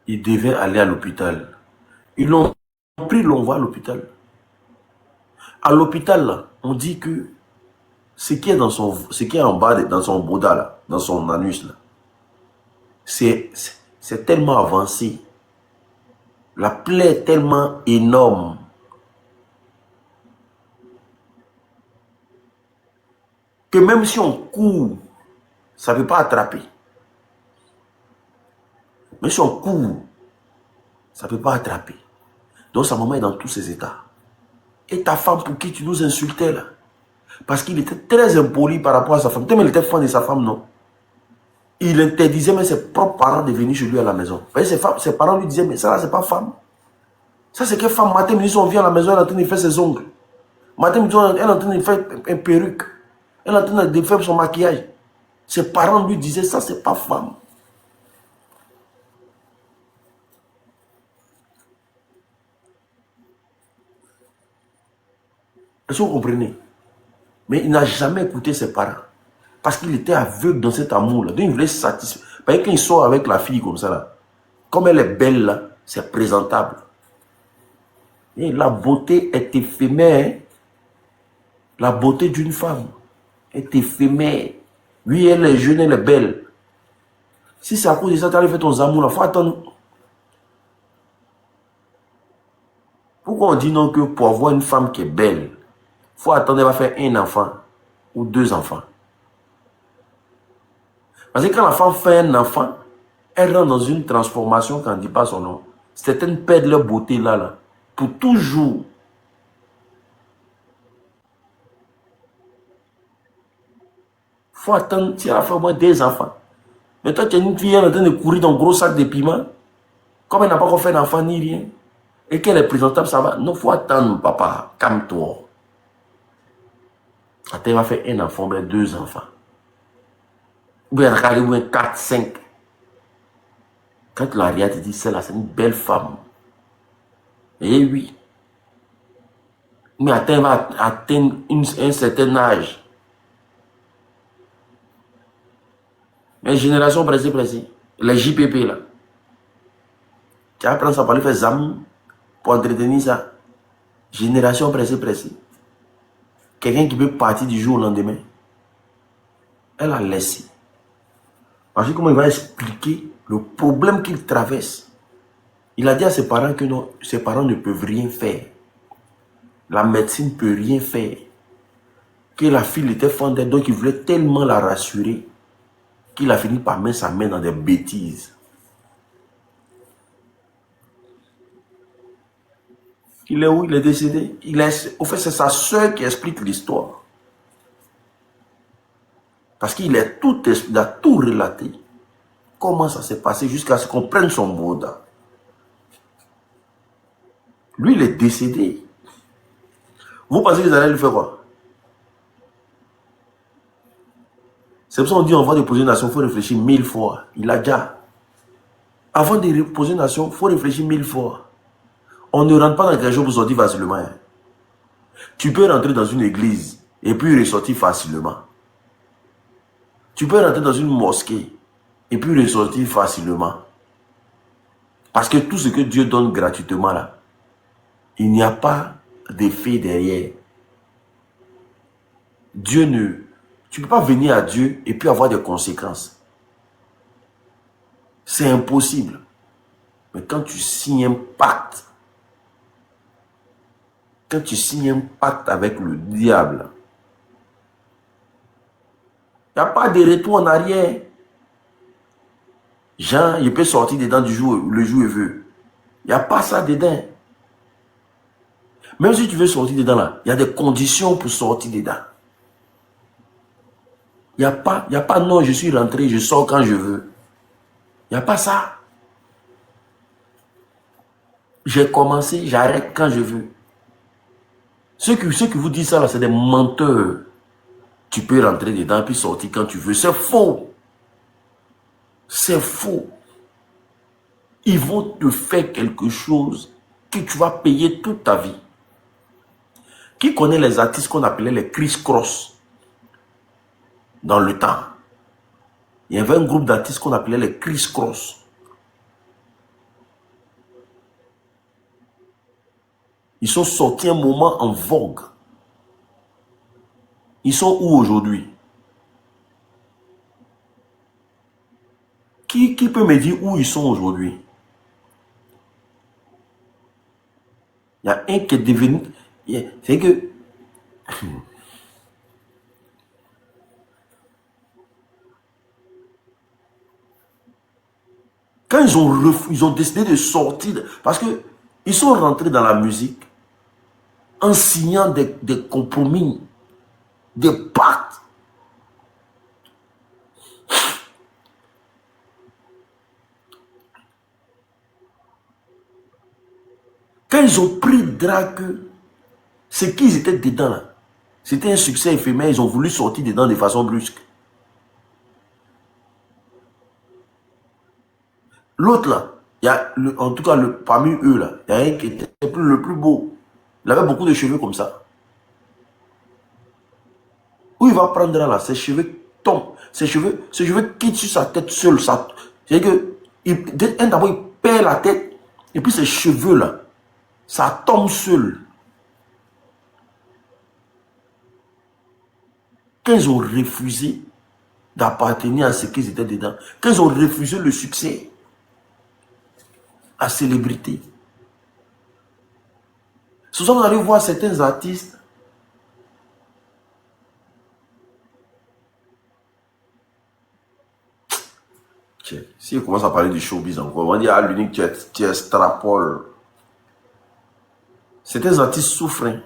Il devait aller à l'hôpital. Ils l'ont pris, l'ont envoyé à l'hôpital. À l'hôpital, on dit que ce qui est en bas, dans son boda, là, dans son anus, là, c'est tellement avancé. La plaie est tellement énorme. Que même si on court, ça ne peut pas attraper. Même si on court, ça ne peut pas attraper. Donc sa maman est dans tous ses états. Et ta femme pour qui tu nous insultais là, parce qu'il était très impoli par rapport à sa femme. Tellement il était fan de sa femme, non. Il interdisait même ses propres parents de venir chez lui à la maison. Ses parents lui disaient, mais ça là, c'est pas femme. Ça, c'est que femme. Matin, midi, on vient à la maison, elle est en train de faire ses ongles. Matin, midi, elle est en train de faire une perruque. Elle est en train de faire son maquillage. Ses parents lui disaient, ça, c'est pas femme. Est-ce que vous comprenez? Mais il n'a jamais écouté ses parents. Parce qu'il était aveugle dans cet amour-là. Donc il voulait se satisfaire. Parce que quand il sort avec la fille comme ça, là, comme elle est belle, là, c'est présentable. Et la beauté est éphémère. La beauté d'une femme est éphémère. Oui, elle est jeune, elle est belle. Si c'est à cause de ça, tu as fait ton amour, là, il faut attendre. Pourquoi on dit non que pour avoir une femme qui est belle, il faut attendre, elle va faire un enfant ou deux enfants? Parce que quand la femme fait un enfant, elle rentre dans une transformation quand on ne dit pas son nom. Certaines perdent leur beauté là, pour toujours. Il faut attendre si elle a fait au moins des enfants. Mais toi, tu es une fille, elle est en train de courir dans un gros sac de piment. Comme elle n'a pas encore fait d'enfant ni rien. Et qu'elle est présentable, ça va. Non, il faut attendre, papa. Calme-toi. Attends, elle va faire un enfant, bien 2 enfants. Ou bien regarder, ou bien 4, 5. Quand la Ria te dit, celle-là, c'est une belle femme. Eh oui. Mais attends, elle va atteindre un certain âge. Mais génération pressée. Les JPP là. Tu vas prendre ça pour aller faire ZAM, pour entretenir ça. Génération pressée. Quelqu'un qui peut partir du jour au lendemain. Elle a laissé. Parce que comment il va expliquer le problème qu'il traverse. Il a dit à ses parents que non, ses parents ne peuvent rien faire. La médecine ne peut rien faire. Que la fille était fondée, donc il voulait tellement la rassurer qu'il a fini par mettre sa main dans des bêtises. Il est où? Il est décédé. Au fait, c'est sa soeur qui explique l'histoire. Parce qu'il a tout relaté. Comment ça s'est passé jusqu'à ce qu'on prenne son Bouddha. Lui, il est décédé. Vous pensez qu'ils allaient lui faire quoi? C'est pour ça qu'on dit avant de poser une nation, il faut réfléchir 1000 fois. Il a déjà. Avant de poser une nation, il faut réfléchir 1000 fois. On ne rentre pas dans quelque chose pour sortir facilement. Hein. Tu peux rentrer dans une église et puis ressortir facilement. Tu peux rentrer dans une mosquée et puis ressortir facilement. Parce que tout ce que Dieu donne gratuitement là, il n'y a pas d'effet derrière. Dieu ne... Tu ne peux pas venir à Dieu et puis avoir des conséquences. C'est impossible. Mais quand tu signes un pacte, avec le diable, il n'y a pas de retour en arrière. Jean, il peut sortir dedans le jour où il veut. Il n'y a pas ça dedans. Même si tu veux sortir dedans là, il y a des conditions pour sortir dedans. Il n'y a pas non, je suis rentré, je sors quand je veux. Il n'y a pas ça. J'ai commencé, j'arrête quand je veux. Ceux qui vous disent ça là, c'est des menteurs. Tu peux rentrer dedans puis sortir quand tu veux. C'est faux. C'est faux. Ils vont te faire quelque chose que tu vas payer toute ta vie. Qui connaît les artistes qu'on appelait les criss-cross dans le temps? Il y avait un groupe d'artistes qu'on appelait les criss-cross. Ils sont sortis un moment en vogue. Ils sont où aujourd'hui? Qui peut me dire où ils sont aujourd'hui? Il y a un qui est devenu... C'est que... Quand ils ont décidé de sortir... Parce que ils sont rentrés dans la musique en signant des compromis, des pactes. Quand ils ont pris Drake, ce qu'ils étaient dedans là, c'était un succès éphémère, ils ont voulu sortir dedans de façon brusque. L'autre là, il y a en tout cas parmi eux là, il y a un qui était le plus beau. Il avait beaucoup de cheveux comme ça. Où il va prendre là, ses cheveux tombent. Ses cheveux quittent sur sa tête seule. C'est que d'abord il perd la tête et puis ses cheveux là, ça tombe seul. Quand ils ont refusé d'appartenir à ce qu'ils étaient dedans, quand ils ont refusé le succès, la célébrité. Souvent, vous allez voir certains artistes si on commence à parler du showbiz encore, on va dire à l'unique tu extrapoles. Certains artistes souffrent. Hein.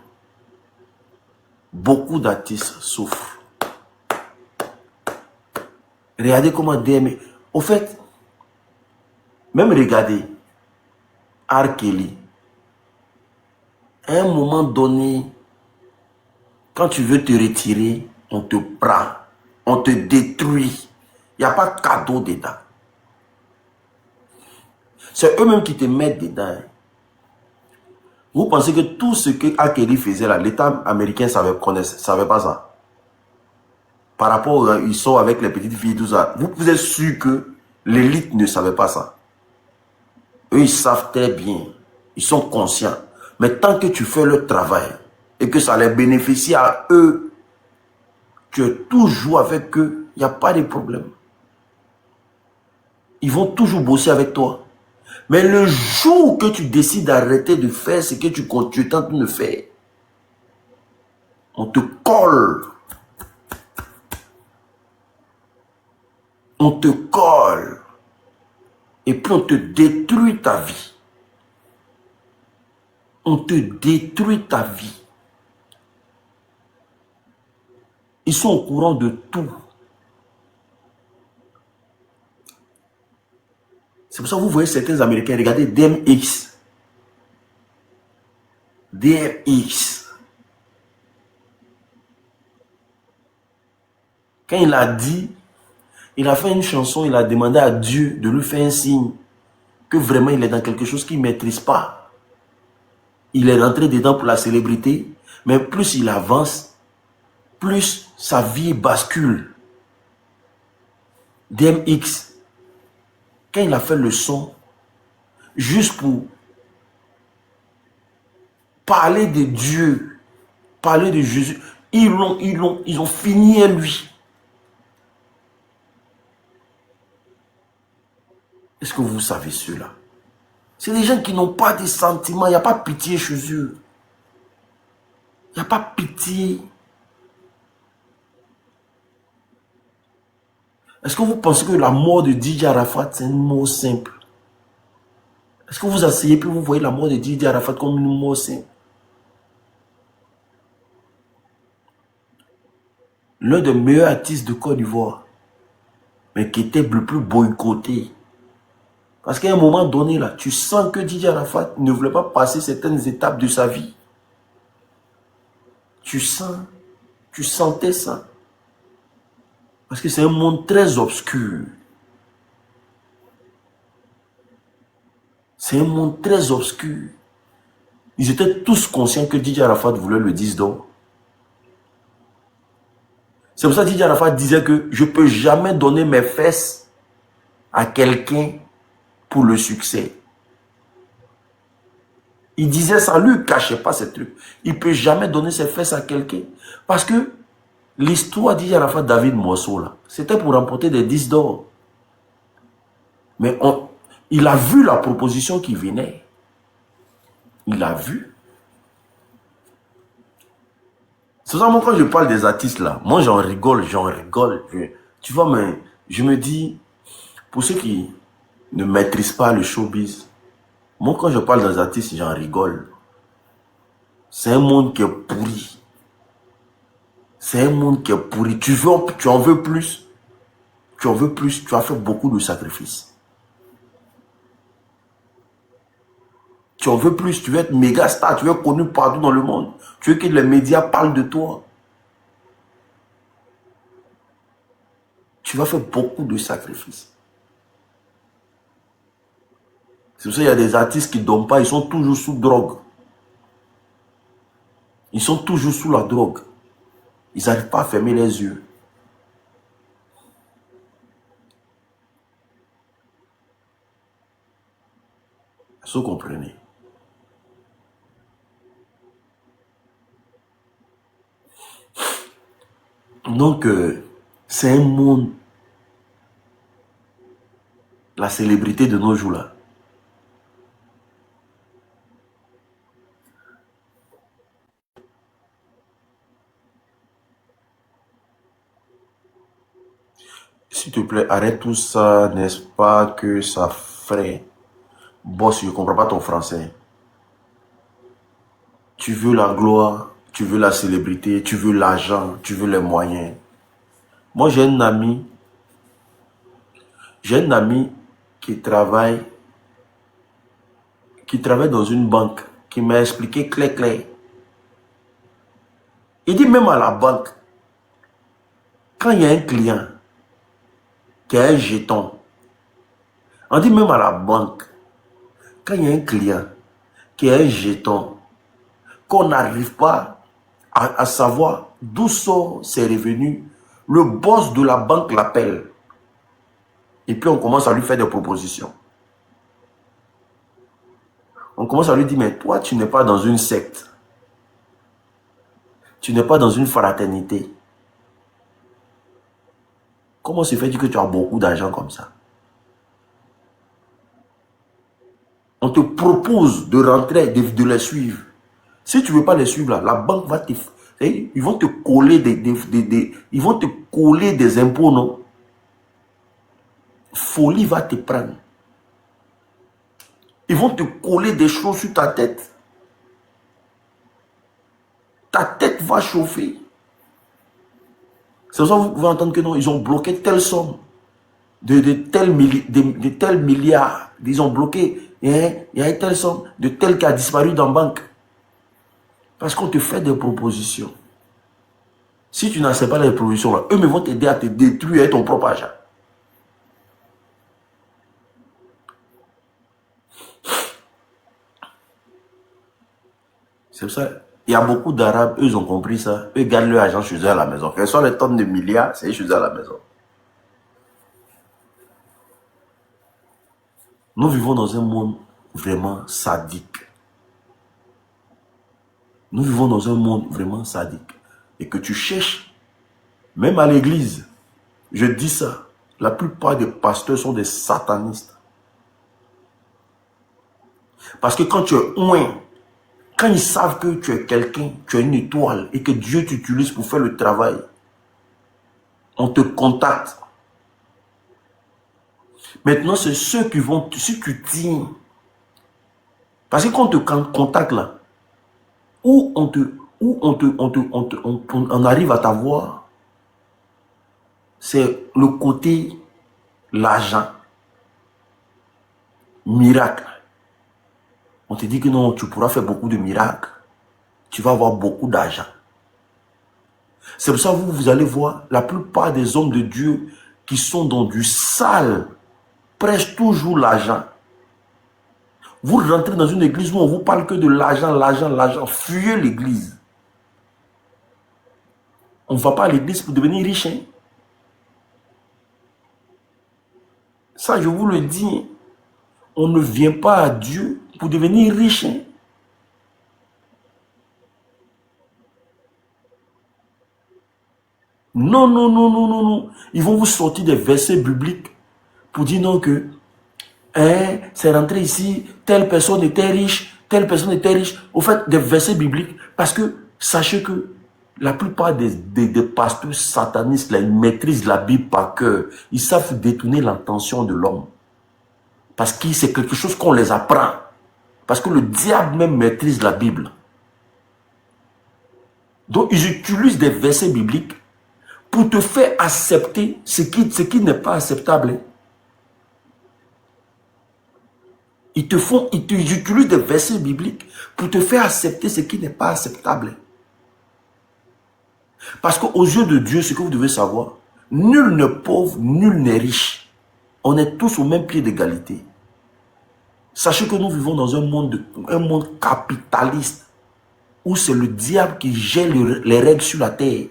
Beaucoup d'artistes souffrent. Regardez comment DM. Au fait, même regardez, R. Kelly, à un moment donné, quand tu veux te retirer, on te prend, on te détruit. Il n'y a pas de cadeau dedans. C'est eux-mêmes qui te mettent dedans. Vous pensez que tout ce que R. Kelly faisait là, l'État américain ne savait pas ça? Par rapport à ils sont avec les petites filles, tout ça. Vous êtes sûr que l'élite ne savait pas ça? Eux, ils savent très bien. Ils sont conscients. Mais tant que tu fais le travail et que ça les bénéficie à eux, tu es toujours avec eux, il n'y a pas de problème. Ils vont toujours bosser avec toi. Mais le jour que tu décides d'arrêter de faire ce que tu es en train de faire, on te colle. On te colle. Et puis on te détruit ta vie. On te détruit ta vie. Ils sont au courant de tout. C'est pour ça que vous voyez certains Américains, regardez DMX. DMX. Quand il a dit, il a fait une chanson, il a demandé à Dieu de lui faire un signe que vraiment il est dans quelque chose qu'il ne maîtrise pas. Il est rentré dedans pour la célébrité, mais plus il avance, plus sa vie bascule. DMX, quand il a fait le son, juste pour parler de Dieu, parler de Jésus, ils ont fini à lui. Est-ce que vous savez cela? C'est des gens qui n'ont pas de sentiments, il n'y a pas pitié chez eux. Il n'y a pas pitié. Est-ce que vous pensez que la mort de DJ Arafat, c'est une mort simple? Est-ce que vous asseyez puis vous voyez la mort de DJ Arafat comme une mort simple? L'un des meilleurs artistes de Côte d'Ivoire, mais qui était le plus boycotté. Parce qu'à un moment donné, là, tu sens que DJ Arafat ne voulait pas passer certaines étapes de sa vie. Tu sentais ça. Parce que c'est un monde très obscur. C'est un monde très obscur. Ils étaient tous conscients que DJ Arafat voulait le 10 d'or. C'est pour ça que DJ Arafat disait que je ne peux jamais donner mes fesses à quelqu'un pour le succès. Il disait ça, lui ne cachait pas ces trucs. Il ne peut jamais donner ses fesses à quelqu'un. Parce que l'histoire DJ Arafat David Moisseau, là, c'était pour remporter des 10 d'or. Mais il a vu la proposition qui venait. Il a vu. C'est ça, moi, quand je parle des artistes là, moi j'en rigole. Tu vois, mais je me dis, pour ceux qui ne maîtrisent pas le showbiz, moi quand je parle des artistes, j'en rigole. C'est un monde qui est pourri. C'est un monde qui est pourri. Tu en veux plus. Tu en veux plus. Tu as fait beaucoup de sacrifices. Tu en veux plus. Tu veux être méga star. Tu veux être connu partout dans le monde. Tu veux que les médias parlent de toi. Tu vas faire beaucoup de sacrifices. C'est pour ça qu'il y a des artistes qui ne dorment pas. Ils sont toujours sous drogue. Ils sont toujours sous la drogue. Ils n'arrivent pas à fermer les yeux. Est-ce que vous comprenez? Donc, c'est un monde, la célébrité de nos jours là. S'il te plaît, arrête tout ça, n'est-ce pas que ça ferait... Boss, je ne comprends pas ton français. Tu veux la gloire, tu veux la célébrité, tu veux l'argent, tu veux les moyens. Moi, j'ai un ami J'ai un ami qui travaille dans une banque, qui m'a expliqué clair. Il dit même à la banque, quand il y a un client qui a un jeton, on dit même à la banque, quand il y a un client qui a un jeton, qu'on n'arrive pas à savoir d'où sont ses revenus, le boss de la banque l'appelle. Et puis on commence à lui faire des propositions. On commence à lui dire, mais toi, tu n'es pas dans une secte. Tu n'es pas dans une fraternité. Comment se fait-il que tu as beaucoup d'argent comme ça? On te propose de rentrer, de les suivre. Si tu ne veux pas les suivre, là, la banque va te... Ils vont te coller ils vont te coller des impôts, non? Folie va te prendre. Ils vont te coller des choses sur ta tête. Ta tête va chauffer. C'est pour ça que vous pouvez entendre que non, ils ont bloqué telle somme de tels milliards. Ils ont bloqué, il y a une telle somme de tel qui a disparu dans la banque. Parce qu'on te fait des propositions. Si tu n'acceptes pas les propositions, là, eux vont t'aider à te détruire avec ton propre argent. C'est pour ça. Il y a beaucoup d'Arabes, eux, ils ont compris ça. Eux, gardent leur argent chez eux à la maison. Quels sont les tonnes de milliards, c'est chez eux à la maison. Nous vivons dans un monde vraiment sadique. Nous vivons dans un monde vraiment sadique. Et que tu cherches, même à l'église, je dis ça, la plupart des pasteurs sont des satanistes. Parce que quand tu es loin, quand ils savent que tu es quelqu'un, tu es une étoile et que Dieu t'utilise pour faire le travail, on te contacte. Maintenant, c'est ceux qui vont, si tu tiens, parce que quand on te contacte là, où on arrive à t'avoir, c'est le côté l'argent, miracle. On te dit que non, tu pourras faire beaucoup de miracles. Tu vas avoir beaucoup d'argent. C'est pour ça que vous allez voir, la plupart des hommes de Dieu qui sont dans du sale, prêchent toujours l'argent. Vous rentrez dans une église où on vous parle que de l'argent. Fuyez l'église. On ne va pas à l'église pour devenir riche. Hein? Ça, je vous le dis. On ne vient pas à Dieu pour devenir riche. Hein? Non. Ils vont vous sortir des versets bibliques pour dire non que hein, c'est rentré ici, telle personne était riche. Au fait, des versets bibliques. Parce que sachez que la plupart des pasteurs satanistes, là, ils maîtrisent la Bible par cœur. Ils savent détourner l'attention de l'homme. Parce que c'est quelque chose qu'on les apprend. Parce que le diable même maîtrise la Bible. Donc, ils utilisent des versets bibliques pour te faire accepter ce qui n'est pas acceptable. Ils utilisent des versets bibliques pour te faire accepter ce qui n'est pas acceptable. Parce qu'aux yeux de Dieu, ce que vous devez savoir, nul n'est pauvre, nul n'est riche. On est tous au même pied d'égalité. Sachez que nous vivons dans un monde capitaliste où c'est le diable qui gère les règles sur la terre.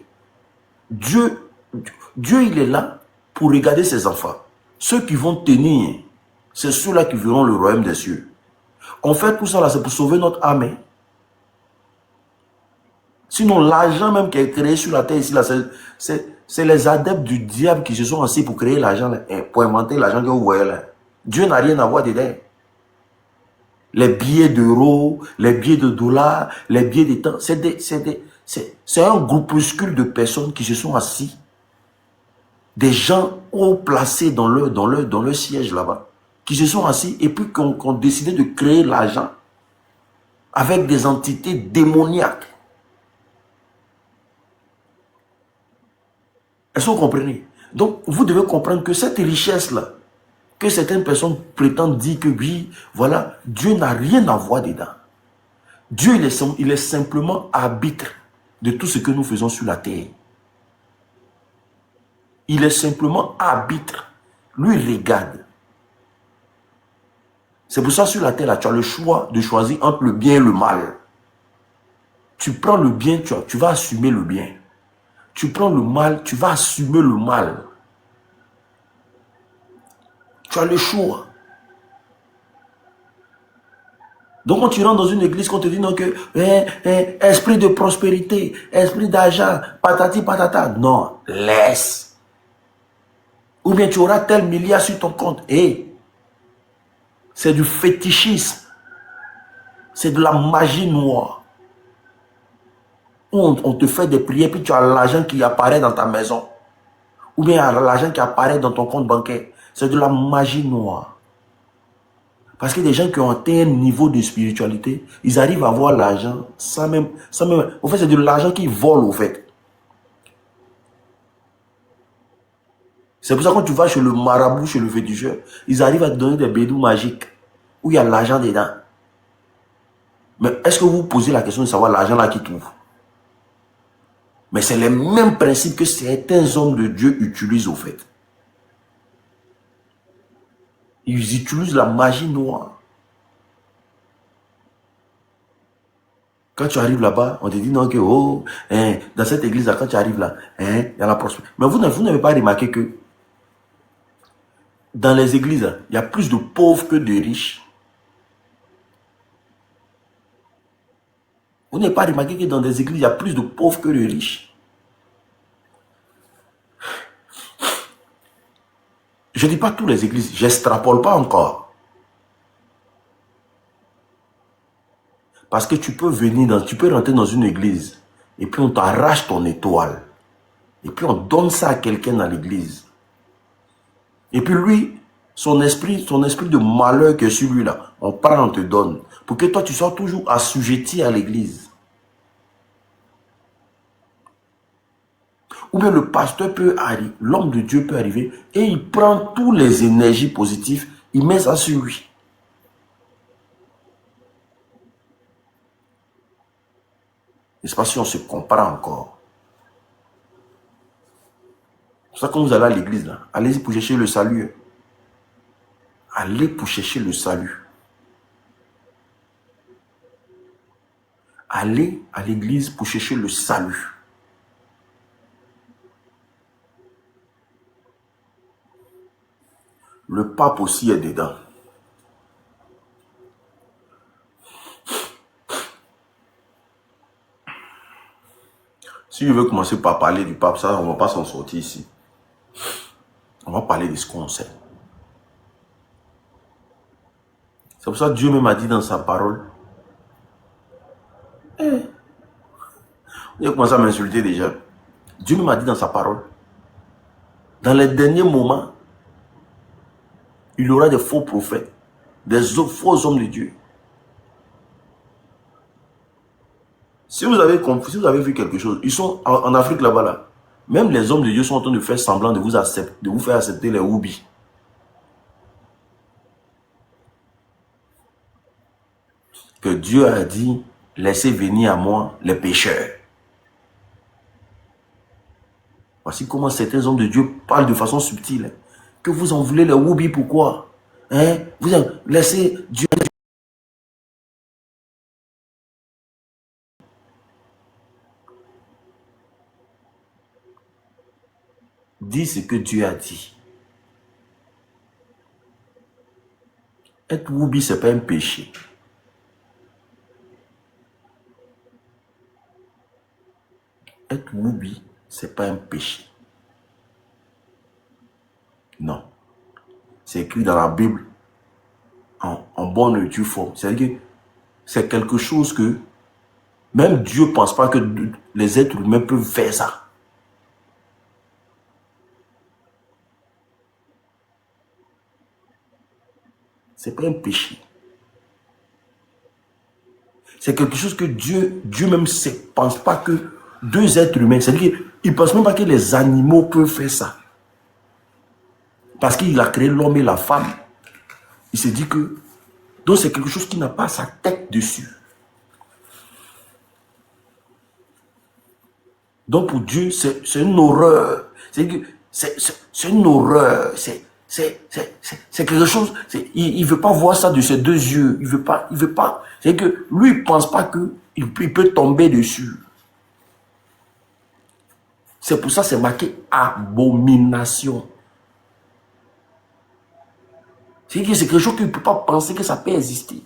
Dieu, il est là pour regarder ses enfants. Ceux qui vont tenir, c'est ceux-là qui verront le royaume des cieux. On fait tout ça là, c'est pour sauver notre âme. Sinon, l'argent même qui est créé sur la terre ici, là, c'est les adeptes du diable qui se sont assis pour créer l'argent, pour inventer l'argent que vous voyez là. Dieu n'a rien à voir dedans. Les billets d'euros, les billets de dollars, les billets de temps, c'est un groupuscule de personnes qui se sont assis. Des gens haut placés dans leur siège là-bas, qui se sont assis et puis qui ont décidé de créer l'argent avec des entités démoniaques. Est-ce que vous comprenez? Donc, vous devez comprendre que cette richesse-là, que certaines personnes prétendent dire que oui, voilà, Dieu n'a rien à voir dedans. Dieu, il est simplement arbitre de tout ce que nous faisons sur la terre. Il est simplement arbitre. Lui, regarde. C'est pour ça, sur la terre, là, tu as le choix de choisir entre le bien et le mal. Tu prends le bien, tu vas assumer le bien. Tu prends le mal, tu vas assumer le mal. Tu as le choix. Donc, quand tu rentres dans une église, qu'on te dit non, que esprit de prospérité, esprit d'argent, patati patata. Non, laisse. Ou bien tu auras tel milliard sur ton compte. C'est du fétichisme. C'est de la magie noire. On te fait des prières, puis tu as l'argent qui apparaît dans ta maison. Ou bien l'argent qui apparaît dans ton compte bancaire. C'est de la magie noire. Parce que des gens qui ont atteint un niveau de spiritualité, ils arrivent à avoir l'argent sans même... En fait, c'est de l'argent qu'ils volent, au fait. C'est pour ça que quand tu vas chez le marabout, chez le féticheur, ils arrivent à te donner des bédous magiques où il y a l'argent dedans. Mais est-ce que vous vous posez la question de savoir l'argent là qui trouve? Mais c'est les mêmes principes que certains hommes de Dieu utilisent, au fait. Ils utilisent la magie noire. Quand tu arrives là-bas, on te dit non que dans cette église-là, quand tu arrives là, il y a la prospérité. Mais vous n'avez pas remarqué que dans les églises, il y a plus de pauvres que de riches. Vous n'avez pas remarqué que dans des églises, il y a plus de pauvres que de riches. Je ne dis pas toutes les églises, j'extrapole pas encore. Parce que tu peux rentrer dans une église et puis on t'arrache ton étoile. Et puis on donne ça à quelqu'un dans l'église. Et puis lui, son esprit de malheur que celui-là, on prend, on te donne. Pour que toi, tu sois toujours assujetti à l'église. Ou bien le pasteur peut arriver, l'homme de Dieu peut arriver et il prend toutes les énergies positives, il met ça sur lui. Je ne sais pas si on se comprend encore. C'est pour ça que quand vous allez à l'église, là, allez-y pour chercher le salut. Allez pour chercher le salut. Allez à l'église pour chercher le salut. Le pape aussi est dedans. Si je veux commencer par parler du pape, ça, on ne va pas s'en sortir ici. On va parler de ce qu'on sait. C'est pour ça que Dieu même a dit dans sa parole. Il a commencé à m'insulter déjà. Dieu même a dit dans sa parole. Dans les derniers moments, il y aura des faux prophètes, des faux hommes de Dieu. Si vous avez compris, si vous avez vu quelque chose, ils sont en Afrique là-bas là. Même les hommes de Dieu sont en train de faire semblant de vous faire accepter les houbis. Que Dieu a dit, laissez venir à moi les pécheurs. Voici comment certains hommes de Dieu parlent de façon subtile. Que vous en voulez les houbis, pourquoi? Vous laissez Dieu. Dis ce que Dieu a dit. Être woubi, ce n'est pas un péché. Être woubi, ce n'est pas un péché. Non. C'est écrit dans la Bible en bonne et due forme. C'est-à-dire que c'est quelque chose que même Dieu ne pense pas que les êtres humains peuvent faire ça. Ce n'est pas un péché. C'est quelque chose que Dieu même ne pense pas que deux êtres humains, c'est-à-dire qu'il ne pense même pas que les animaux peuvent faire ça. Parce qu'il a créé l'homme et la femme. Il s'est dit que... Donc c'est quelque chose qui n'a pas sa tête dessus. Donc pour Dieu, c'est une horreur. C'est une horreur. C'est quelque chose... Il ne veut pas voir ça de ses deux yeux. Il veut pas. C'est que lui, il ne pense pas qu'il peut tomber dessus. C'est pour ça que c'est marqué abomination. C'est quelque chose qu'il ne peut pas penser que ça peut exister.